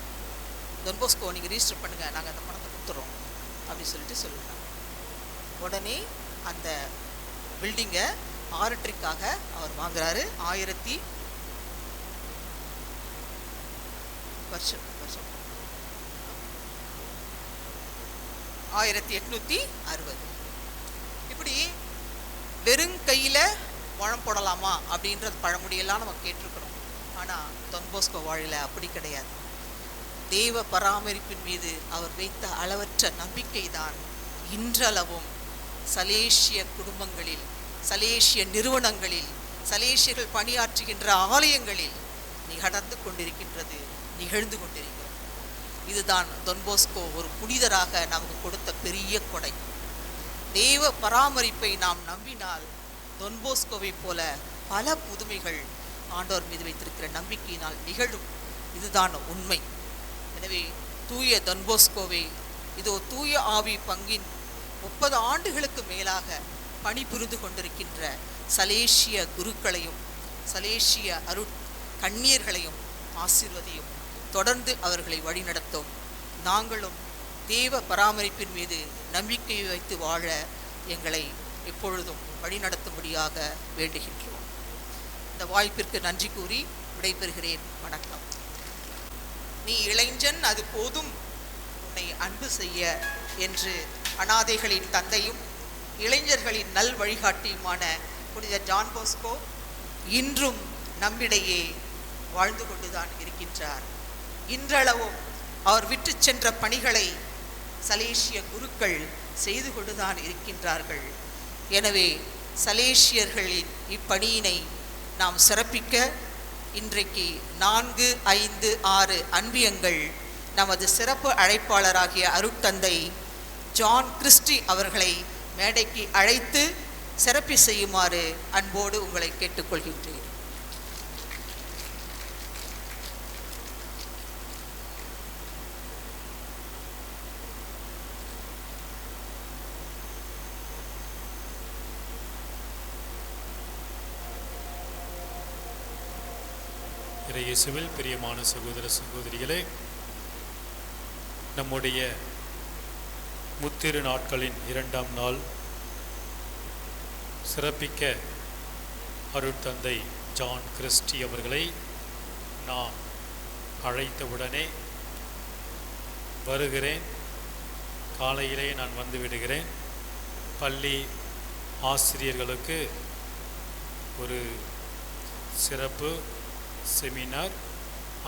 தொன் போஸ்கோ நீங்கள் ரிஜிஸ்டர் பண்ணுங்கள், நாங்கள் அந்த பணத்தை கொடுத்துறோம் அப்படின்னு சொல்லிட்டு சொல்லுறாங்க. உடனே அந்த பில்டிங்கை ஆர்டரிக்காக அவர் வாங்குறாரு. 1860. இப்படி வெறும் கையில் முழம் போடலாமா அப்படின்றது பழமொழியெல்லாம் நம்ம கேட்டிருக்கிறோம். ஆனால் தொன் போஸ்கோ வாழில அப்படி கிடையாது. தெய்வ பராமரிப்பின் மீது அவர் வைத்த அளவற்ற நம்பிக்கை தான் இன்றளவும் சலேசிய குடும்பங்களில், சலேசிய நிறுவனங்களில், சலேசியர்கள் பணியாற்றுகின்ற ஆலயங்களில் நிகழ்ந்து கொண்டிருக்கின்றது, நிகழ்ந்து கொண்டிருக்கிறது. இதுதான் தொன் போஸ்கோ ஒரு புனிதராக நமக்கு கொடுத்த பெரிய கொடை. தெய்வ பராமரிப்பை நாம் நம்பினால் தொன் போஸ்கோவை போல பல புதுமைகள் ஆண்டவர் மீது வைத்திருக்கிற நம்பிக்கையினால் நிகழும். இதுதான் உண்மை. எனவே தூய தொன் போஸ்கோவை இதோ தூய ஆவி பங்கின் 30 ஆண்டுகளுக்கு மேலாக பணிபுரிந்து கொண்டிருக்கின்ற சலேசிய குருக்களையும் சலேசிய கண்ணியர்களையும் ஆசீர்வதியும், தொடர்ந்து அவர்களை வழிநடத்தும். நாங்களும் தேவ பராமரிப்பின் மீது நம்பிக்கை வைத்து வாழ எங்களை எப்பொழுதும் வழிநடத்தும்படியாக வேண்டுகின்றோம். இந்த வாய்ப்பிற்கு நன்றி கூறி விடைபெறுகிறேன். வணக்கம். நீ இளைஞன் அது போதும் உன்னை அன்பு செய்ய என்று அனாதைகளின் தந்தையும் இளைஞர்களின் நல் வழிகாட்டியுமான புனித ஜான் போஸ்கோ இன்றும் நம்மிடையே வாழ்ந்து கொண்டுதான் இருக்கின்றார். இன்றளவும் அவர் விட்டு சென்ற பணிகளை சலேசிய குருக்கள் செய்து கொண்டுதான் இருக்கின்றார்கள். எனவே சலேசியர்களின் இப்பணியினை நாம் சிறப்பிக்க இன்றைக்கு 4, 5, 6 அன்பியங்கள் நமது சிறப்பு அழைப்பாளராகிய அருட்தந்தை ஜான் கிறிஸ்டி அவர்களை மேடைக்கு அழைத்து சிறப்பி செய்யுமாறு அன்போடு உங்களை கேட்டுக்கொள்கின்றேன். இயேசுவில் பிரியமான சகோதர சகோதரிகளே, நம்முடைய முத்திரு நாட்களின் 2ஆம் நாள் சிறப்பிக்க அருட்தந்தை ஜான் கிறிஸ்டி அவர்களை நான் அழைத்தவுடனே வருகிறேன், காலையிலே நான் வந்து விடுகிறேன். பள்ளி ஆசிரியர்களுக்கு ஒரு சிறப்பு செமினார்,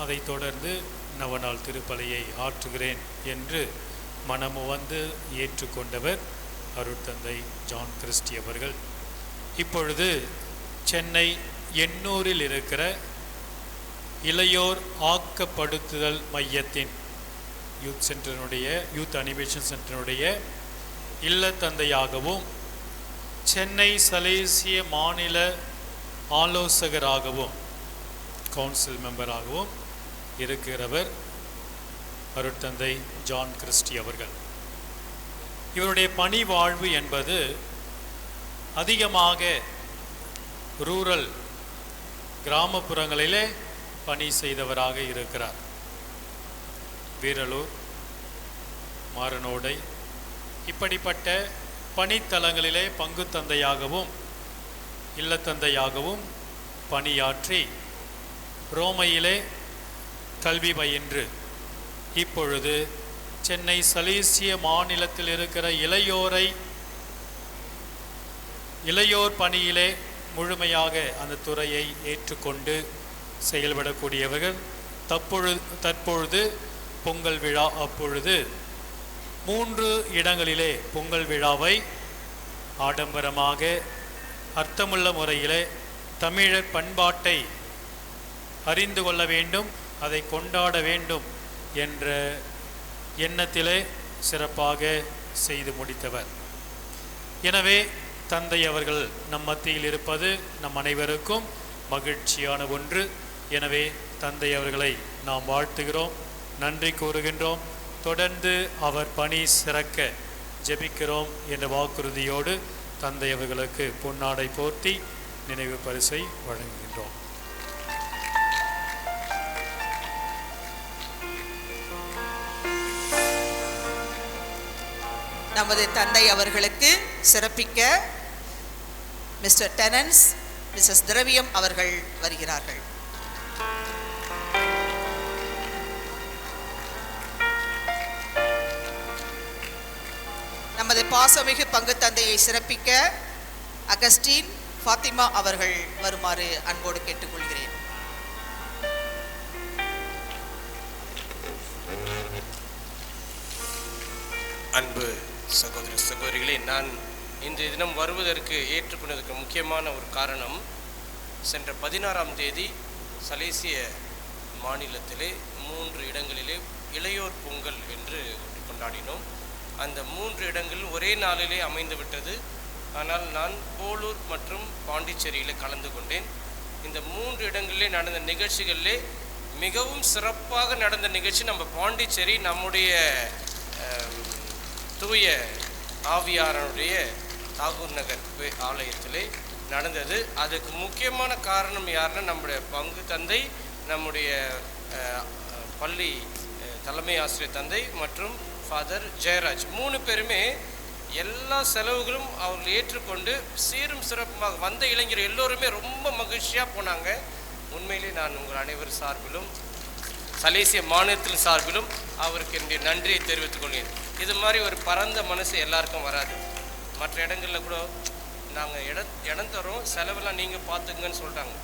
அதைத் தொடர்ந்து நவநாள் திருப்பலியை ஆற்றுகிறேன் என்று மனமு வந்து ஏற்றுக்கொண்டவர் அருட்தந்தை ஜான் கிறிஸ்டி அவர்கள். இப்பொழுது சென்னை எண்ணூரில் இருக்கிற இளையோர் ஆக்கப்படுத்துதல் மையத்தின் யூத் அனிமேஷன் சென்டருடைய இல்லத்தந்தையாகவும் சென்னை சலேசிய மாநில ஆலோசகராகவும் கவுன்சில் மெம்பராகவும் இருக்கிறவர் அருட்தந்தை ஜான் கிறிஸ்டி அவர்கள். இவருடைய பணி வாழ்வு என்பது அதிகமாக ரூரல் கிராமப்புறங்களிலே பணி செய்தவராக இருக்கிறார். வீரலூர், மாரனோடை இப்படிப்பட்ட பணித்தலங்களிலே பங்கு தந்தையாகவும் இல்லத்தந்தையாகவும் பணியாற்றி ரோமையிலே கல்வி பயின்று இப்பொழுது சென்னை சலேசிய மாநிலத்தில் இருக்கிற இளையோர் பணியிலே முழுமையாக அந்த துறையை ஏற்றுக்கொண்டு செயல்படக்கூடியவர்கள். தற்பொழுது பொங்கல் விழா அப்பொழுது 3 இடங்களிலே பொங்கல் விழாவை ஆடம்பரமாக அர்த்தமுள்ள முறையிலே தமிழர் பண்பாட்டை அறிந்து கொள்ள வேண்டும், அதை கொண்டாட வேண்டும் என்ற எண்ணத்திலே சிறப்பாக செய்து முடித்தவர். எனவே தந்தை அவர்கள் நம் மத்தியில் இருப்பது நம் அனைவருக்கும் மகிழ்ச்சியான ஒன்று. எனவே தந்தை அவர்களை நாம் வாழ்த்துகிறோம், நன்றி கூறுகின்றோம். தொடர்ந்து அவர் பணி சிறக்க ஜெபிக்கிறோம் என்ற வாக்குறுதியோடு தந்தை அவர்களுக்கு பொன்னாடை போர்த்தி நினைவு பரிசை வழங்குகின்றோம். நமது தந்தை அவர்களுக்கு சிறப்பிக்க மிஸ்டர் டெனன்ஸ், மிஸ்ஸஸ் திரவியம் அவர்கள் வருகிறார்கள். நமது பாசமிகு பங்கு தந்தையை சிறப்பிக்க அகஸ்டின், ஃபாத்திமா அவர்கள் வருமாறு அன்போடு கேட்டுக்கொள்கிறேன். அன்பு சகோதர சகோதரிகளே, நான் இன்றைய தினம் வருவதற்கு ஏற்றுக்கொண்டதற்கு முக்கியமான ஒரு காரணம், சென்ற 16ஆம் தேதி சலேசிய மாநிலத்திலே 3 இடங்களிலே இளையோர் பொங்கல் என்று கொண்டாடினோம். அந்த 3 இடங்கள் ஒரே நாளிலே அமைந்து விட்டது. ஆனால் நான் போலூர் மற்றும் பாண்டிச்சேரியில் கலந்து கொண்டேன். இந்த 3 இடங்களிலே நடந்த நிகழ்ச்சிகளிலே மிகவும் சிறப்பாக நடந்த நிகழ்ச்சி நம்ம பாண்டிச்சேரி நம்முடைய தூய ஆவியாரனுடைய தாகூர் நகர் ஆலயத்திலே நடந்தது. அதுக்கு முக்கியமான காரணம் யாருன்னா நம்முடைய பங்கு தந்தை, நம்முடைய பள்ளி தலைமை ஆசிரியர் தந்தை மற்றும் ஃபாதர் ஜெயராஜ் 3 பேருமே எல்லா செலவுகளும் அவர்கள் ஏற்றுக்கொண்டு சீரும் சிறப்புமாக வந்த இளைஞர் எல்லோருமே ரொம்ப மகிழ்ச்சியாக போனாங்க. உண்மையிலே நான் உங்கள் அனைவர் சார்பிலும் சலேசிய மாநிலத்தின் சார்பிலும் அவருக்கு என்னுடைய நன்றியை தெரிவித்துக் கொள்கிறேன். இது மாதிரி ஒரு பரந்த மனசு எல்லாருக்கும் வராது. மற்ற இடங்களில் கூட நாங்கள் இடம் தரோம், செலவெல்லாம் நீங்கள் பார்த்துக்குங்கன்னு சொல்லிட்டாங்க.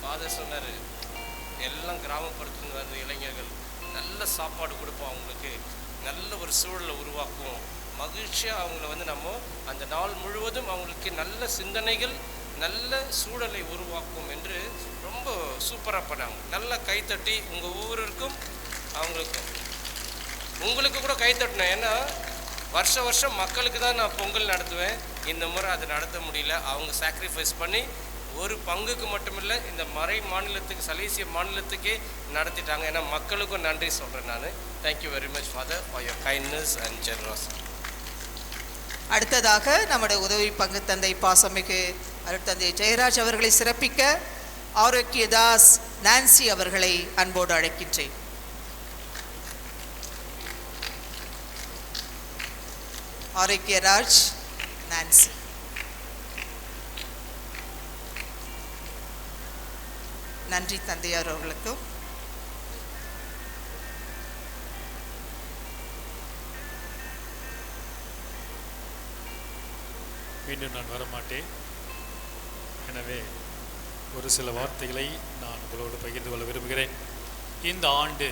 ஃபாதர் சொன்னார், எல்லாம் கிராமப்புறத்துலேருந்து வந்த இளைஞர்கள் நல்ல சாப்பாடு கொடுப்போம், அவங்களுக்கு நல்ல ஒரு சூழலை உருவாக்குவோம், மகிழ்ச்சியாக அவங்கள நம்ம அந்த நாள் முழுவதும் அவங்களுக்கு நல்ல சிந்தனைகள் நல்ல சூழலை உருவாக்கும் என்று ரொம்ப சூப்பராக பண்ணாங்க. நல்லா கைத்தட்டி உங்கள் ஒவ்வொருவருக்கும் உங்களுக்கு கூட கைத்தட்டணும். ஏன்னா வருஷம் மக்களுக்கு தான் நான் பொங்கல் நடத்துவேன். இந்த முறை அதை நடத்த முடியல. அவங்க சாக்ரிஃபைஸ் பண்ணி ஒரு பங்குக்கு மட்டுமில்லை, இந்த மறை மாநிலத்துக்கு சலேசிய மாநிலத்துக்கே நடத்திட்டாங்க. ஏன்னா மக்களுக்கும் நன்றி சொல்கிறேன் நான். Thank you very much father for your kindness and generosity. அடுத்ததாக நம்முடைய உதவி பங்கு தந்தை பாசமிகு அருட்தந்தை ஜெயராஜ் அவர்களை சிறப்பிக்க ஆரோக்கியதாஸ் நான்சி அவர்களை அன்போடு அழைக்கின்றேன். ஆரோக்கியராஜ் நான்சி. நன்றி தந்தையார் அவர்களுக்கும். மீண்டும் நான் வரமாட்டேன். எனவே ஒரு சில வார்த்தைகளை நான் உங்களோடு பகிர்ந்து கொள்ள விரும்புகிறேன். இந்த ஆண்டு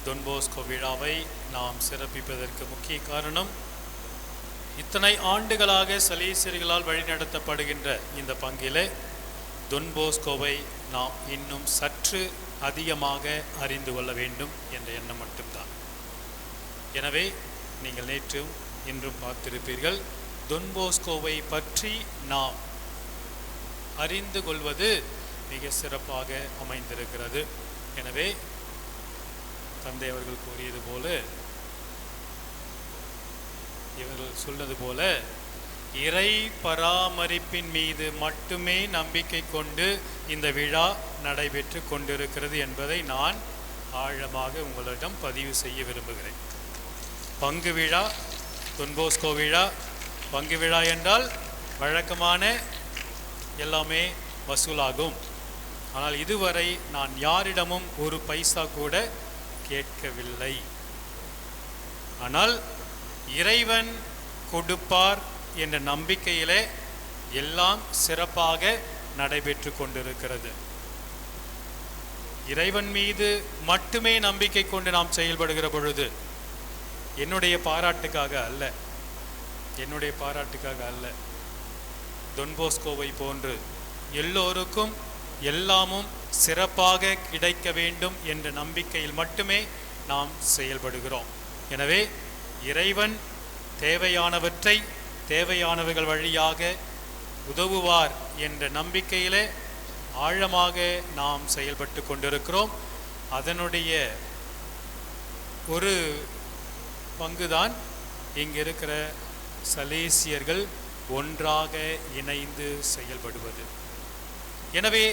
தொன்போஸ்கோ விழாவை நாம் சிறப்பிப்பதற்கு முக்கிய காரணம், இத்தனை ஆண்டுகளாக சலேசியர்களால் வழிநடத்தப்படுகின்ற இந்த பங்கிலே தொன்போஸ்கோவை நாம் இன்னும் சற்று அதிகமாக அறிந்து கொள்ள வேண்டும் என்ற எண்ணம் மட்டும்தான். எனவே நீங்கள் நேற்றும் இன்றும் பார்த்திருப்பீர்கள், தொன்போஸ்கோவை பற்றி நாம் அறிந்து கொள்வது மிக சிறப்பாக அமைந்திருக்கிறது. எனவே தந்தை அவர்கள் கூறியது போல, இவர்கள் சொன்னது போல, இறை பராமரிப்பின் மீது மட்டுமே நம்பிக்கை கொண்டு இந்த விழா நடைபெற்று கொண்டிருக்கிறது என்பதை நான் ஆழமாக உங்களிடம் பதிவு செய்ய விரும்புகிறேன். பங்கு விழா, தொன்போஸ்கோ விழா, பங்கு விழா என்றால் வழக்கமான எல்லாமே வசூலாகும். ஆனால் இதுவரை நான் யாரிடமும் ஒரு பைசா கூட கேட்கவில்லை. ஆனால் இறைவன் கொடுப்பார் என்ற நம்பிக்கையிலே எல்லாம் சிறப்பாக நடைபெற்று கொண்டிருக்கிறது. இறைவன் மீது மட்டுமே நம்பிக்கை கொண்டு நாம் செயல்படுகிற பொழுது, என்னுடைய பாராட்டுக்காக அல்ல, தொன்போஸ்கோவை போன்று எல்லோருக்கும் எல்லாமும் சிறப்பாக கிடைக்க வேண்டும் என்ற நம்பிக்கையில் மட்டுமே நாம் செயல்படுகிறோம். எனவே இறைவன் தேவையானவர்கள் வழியாக உதவுவார் என்ற நம்பிக்கையிலே ஆழமாக நாம் செயல்பட்டு கொண்டிருக்கிறோம். அதனுடைய ஒரு பங்குதான் இங்கு இருக்கிற சலேசியர்கள் ஒன்றாக இணைந்து செயல்படுவது. எனவே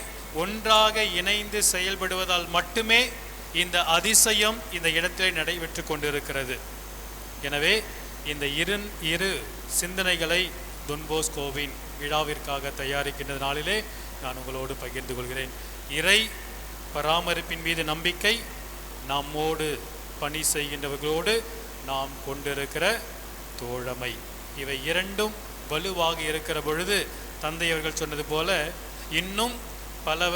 ஒன்றாக இணைந்து செயல்படுவதால் மட்டுமே இந்த அதிசயம் இந்த இடத்திலே நடைபெற்று கொண்டிருக்கிறது. எனவே இந்த இரு சிந்தனைகளை தொன்போஸ்கோவின் விழாவிற்காக தயாரிக்கின்ற நாளிலே நான் உங்களோடு பகிர்ந்து கொள்கிறேன். இறை பராமரிப்பின் மீது நம்பிக்கை, நம்மோடு பணி செய்கின்றவர்களோடு நாம் கொண்டிருக்கிற தோழமை, இவை இரண்டும் வலுவாக இருக்கிற பொழுது தந்தையவர்கள் சொன்னது போல இன்னும் பல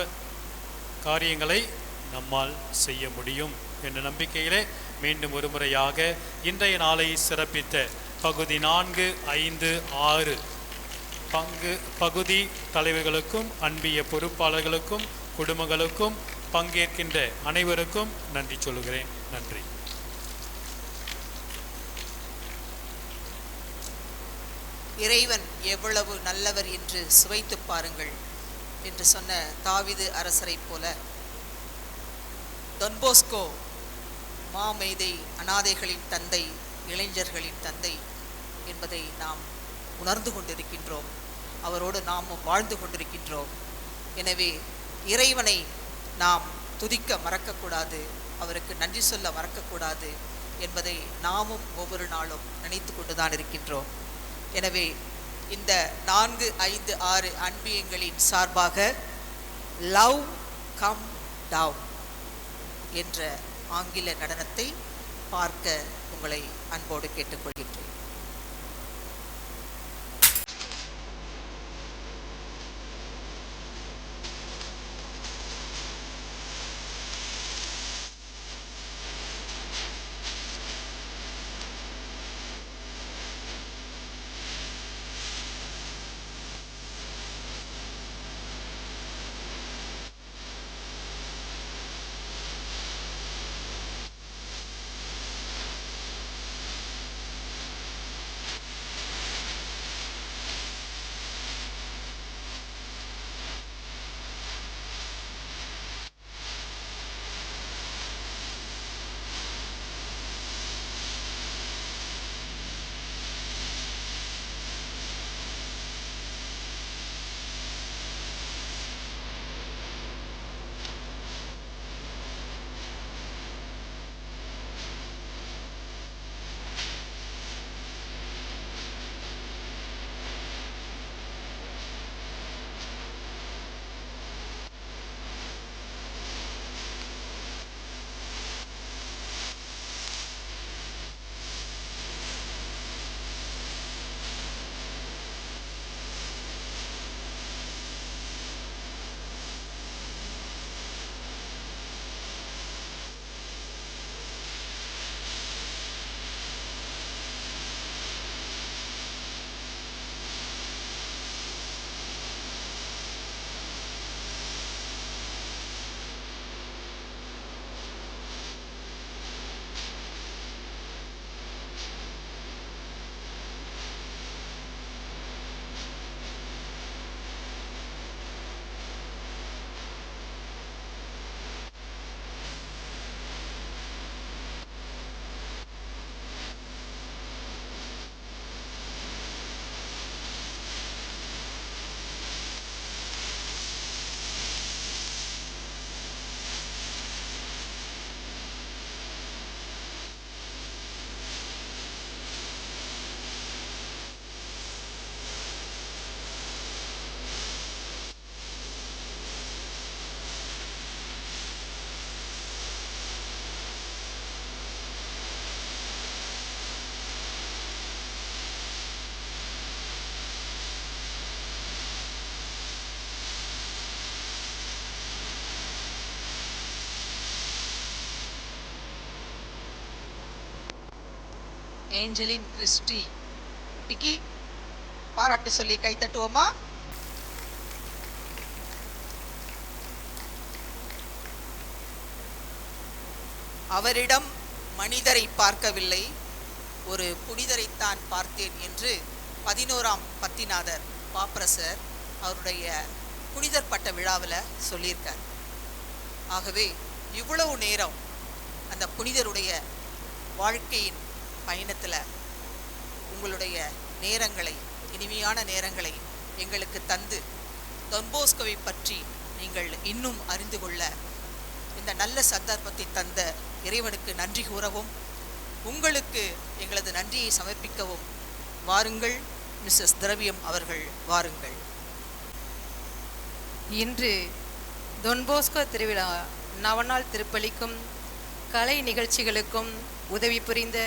காரியங்களை நம்மால் செய்ய முடியும் என்ற நம்பிக்கையிலே மீண்டும் ஒரு முறையாக இன்றைய நாளை சிறப்பித்த பகுதி 4, 5, 6 பகுதி தலைவர்களுக்கும் அன்பிய பொறுப்பாளர்களுக்கும் குடும்பங்களுக்கும் பங்கேற்கின்ற அனைவருக்கும் நன்றி சொல்கிறேன். நன்றி. இறைவன் எவ்வளவு நல்லவர் என்று சுவைத்து பாருங்கள் என்று சொன்ன தாவீது அரசரை போல தொன்போஸ்கோ மாமேதை, அனாதைகளின் தந்தை, இளைஞர்களின் தந்தை என்பதை நாம் உணர்ந்து கொண்டிருக்கின்றோம். அவரோடு நாமும் வாழ்ந்து கொண்டிருக்கின்றோம். எனவே இறைவனை நாம் துதிக்க மறக்கக்கூடாது, அவருக்கு நன்றி சொல்ல மறக்கக்கூடாது என்பதை நாமும் ஒவ்வொரு நாளும் நினைத்து கொண்டுதான் இருக்கின்றோம். எனவே இந்த 4, 5, 6 அன்பியங்களின் சார்பாக லவ் கம் டவுன் என்ற ஆங்கில நடனத்தை பார்க்க உங்களை அன்போடு கேட்டுக்கொள்கின்றேன். ஏஞ்சலின் கிறிஸ்டி குட்டிக்கு பாராட்டு சொல்லி கைத்தட்டுவோமா? அவரிடம் மனிதரை பார்க்கவில்லை, ஒரு புனிதரைத்தான் பார்த்தேன் என்று 11ஆம் பத்திநாதர் பாப்பரசர் அவருடைய புனிதர் பட்ட விழாவில் சொல்லியிருக்கார். ஆகவே இவ்வளவு நேரம் அந்த புனிதருடைய வாழ்க்கையின் பயணத்தில் உங்களுடைய நேரங்களை, இனிமையான நேரங்களை எங்களுக்கு தந்து தொன்போஸ்கோவை பற்றி நீங்கள் இன்னும் அறிந்து கொள்ள இந்த நல்ல சந்தர்ப்பத்தை தந்த இறைவனுக்கு நன்றி கூறவும், உங்களுக்கு எங்களது நன்றியை சமர்ப்பிக்கவும் வாருங்கள். மிஸ்ஸஸ் திரவியம் அவர்கள் வாருங்கள். இன்று தொன்போஸ்கோ திருவிழா நவநாள் திருப்பலிக்கும் கலை நிகழ்ச்சிகளுக்கும் உதவி புரிந்த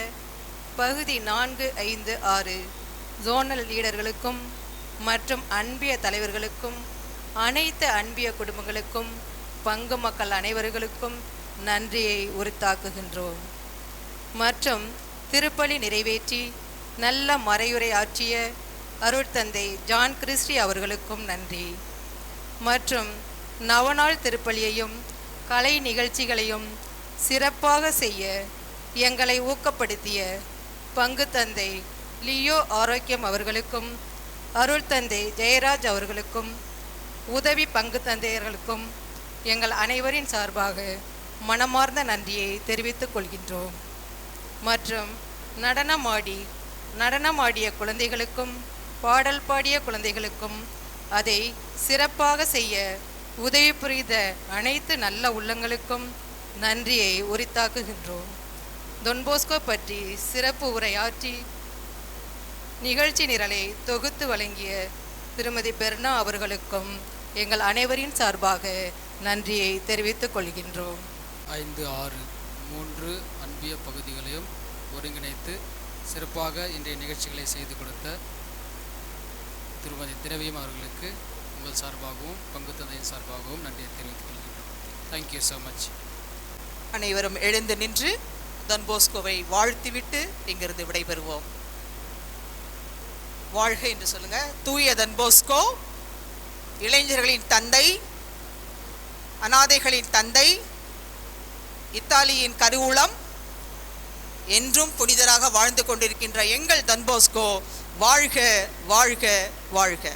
பகுதி 4, 5, 6 ஜோனல் லீடர்களுக்கும் மற்றும் அன்பிய தலைவர்களுக்கும் அனைத்து அன்பிய குடும்பங்களுக்கும் பங்கு மக்கள் அனைவர்களுக்கும் நன்றியை உரித்தாக்குகின்றோம். மற்றும் திருப்பலி நிறைவேற்றி நல்ல மறையுரை ஆற்றிய அருட்தந்தை ஜான் கிறிஸ்டி அவர்களுக்கும் நன்றி. மற்றும் நவநாள் திருப்பலியையும் கலை நிகழ்ச்சிகளையும் சிறப்பாக செய்ய எங்களை ஊக்கப்படுத்திய பங்கு தந்தை லியோ ஆரோக்கியம் அவர்களுக்கும் அருள்தந்தை ஜெயராஜ் அவர்களுக்கும் உதவி பங்கு தந்தையர்களுக்கும் எங்கள் அனைவரின் சார்பாக மனமார்ந்த நன்றியை தெரிவித்துக் கொள்கின்றோம். மற்றும் நடனமாடிய குழந்தைகளுக்கும் பாடல் பாடிய குழந்தைகளுக்கும் அதை சிறப்பாக செய்ய உதவி புரிந்த அனைத்து நல்ல உள்ளங்களுக்கும் நன்றியை உரித்தாக்குகின்றோம். தொன்போஸ்கோ பற்றி சிறப்பு உரையாற்றி நிகழ்ச்சி நிரலை தொகுத்து வழங்கிய திருமதி பெர்னா அவர்களுக்கும் எங்கள் அனைவரின் சார்பாக நன்றியை தெரிவித்துக் கொள்கின்றோம். 5, 6, 3 அன்பிய பகுதிகளையும் ஒருங்கிணைத்து சிறப்பாக இன்றைய நிகழ்ச்சிகளை செய்து கொடுத்த திருமதி திரவியம் அவர்களுக்கு உங்கள் சார்பாகவும் பங்கு தந்தையின் சார்பாகவும் நன்றியை தெரிவித்துக் கொள்கின்றோம். Thank you so much. அனைவரும் எழுந்து நின்று தொன்போஸ்கோவை வாழ்த்திவிட்டு இங்கிருந்து விடைபெறுவோம். வாழ்க என்று சொல்லுங்க. தூய தொன்போஸ்கோ இளைஞர்களின் தந்தை, அனாதைகளின் தந்தை, இத்தாலியின் கருவூலம், என்றும் புனிதராக வாழ்ந்து கொண்டிருக்கின்ற எங்கள் தொன்போஸ்கோ வாழ்க வாழ்க வாழ்க.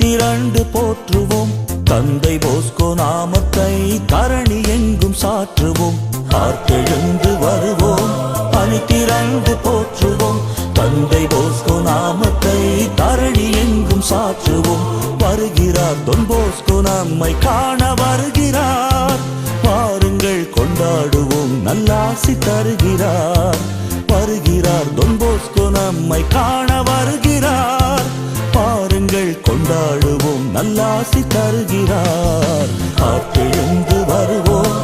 திரண்டு போற்றுவோம் தந்தை போஸ்கோ நாமத்தை தரணி எங்கும் சாற்றுவோம். ஆர்த்தெழுந்து வருவோம், அணி திரண்டு போற்றுவோம் தந்தை போஸ்கோ நாமத்தை தரணி எங்கும் சாற்றுவோம். வருகிறார் தொன்போஸ்கோ நம்மை காண வருகிறார், பாருங்கள் கொண்டாடுவோம் நல்லாசி தருகிறார். வருகிறார் தொன்போஸ்கோ நம்மை காண வருகிறார், பாருங்கள் கொண்டாடுவோம் நல்லாசி தருகிறார். ஆர்த்தெழுந்து வருவோம்,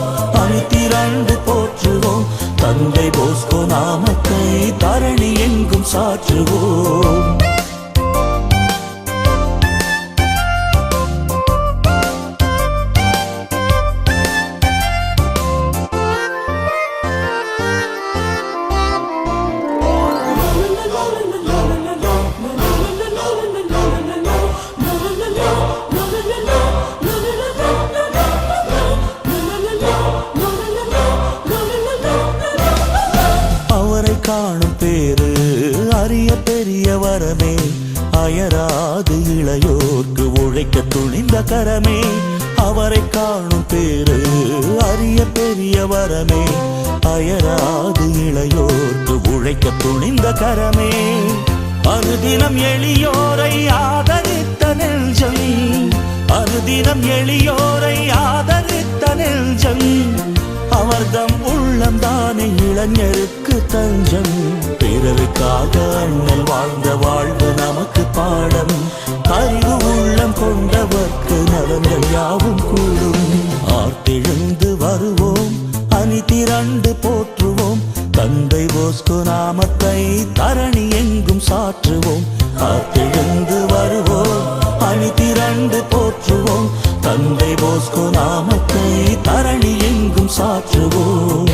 அணி திரண்டு போற்றுவோம் தந்தை போஸ்கோ நாமத்தை தரணி எங்கும் சாற்றுவோம். காணும் பேரு அரிய பெரிய வரமே, அயராது இளையோர்க்கு உழைக்க துணிந்த கரமே. அவரை காணும் பேரு அரிய பெரிய வரமே, அயராது இளையோர்க்கு உழைக்க துணிந்த கரமே. அனுதினம் எளியோரை ஆதரித்த நெஞ்சம் அனுதினம் எளியோரை ஆதரித்த நெஞ்சம், அவர்தம் உள்ளம்தானே இளைஞருக்கு தஞ்சம். பிறருக்காக அண்ணல் வாழ்ந்த வாழ்வு நமக்கு பாடம், அறிவு உள்ளம் கொண்டவர்க்கு நலங்கள் யாவும் கூடும். ஆர்த்தெழுந்து வருவோம், அணி திரண்டு போற்றுவோம், தந்தை போஸ்கோ நாமத்தை தரணி எங்கும் சாற்றுவோம். ஆர்த்தெழுந்து வருவோம், அணி திரண்டு போற்றுவோம், தந்தை போஸ்கோ நாமத்தை தரணி எங்கும் சாற்றுவோம்.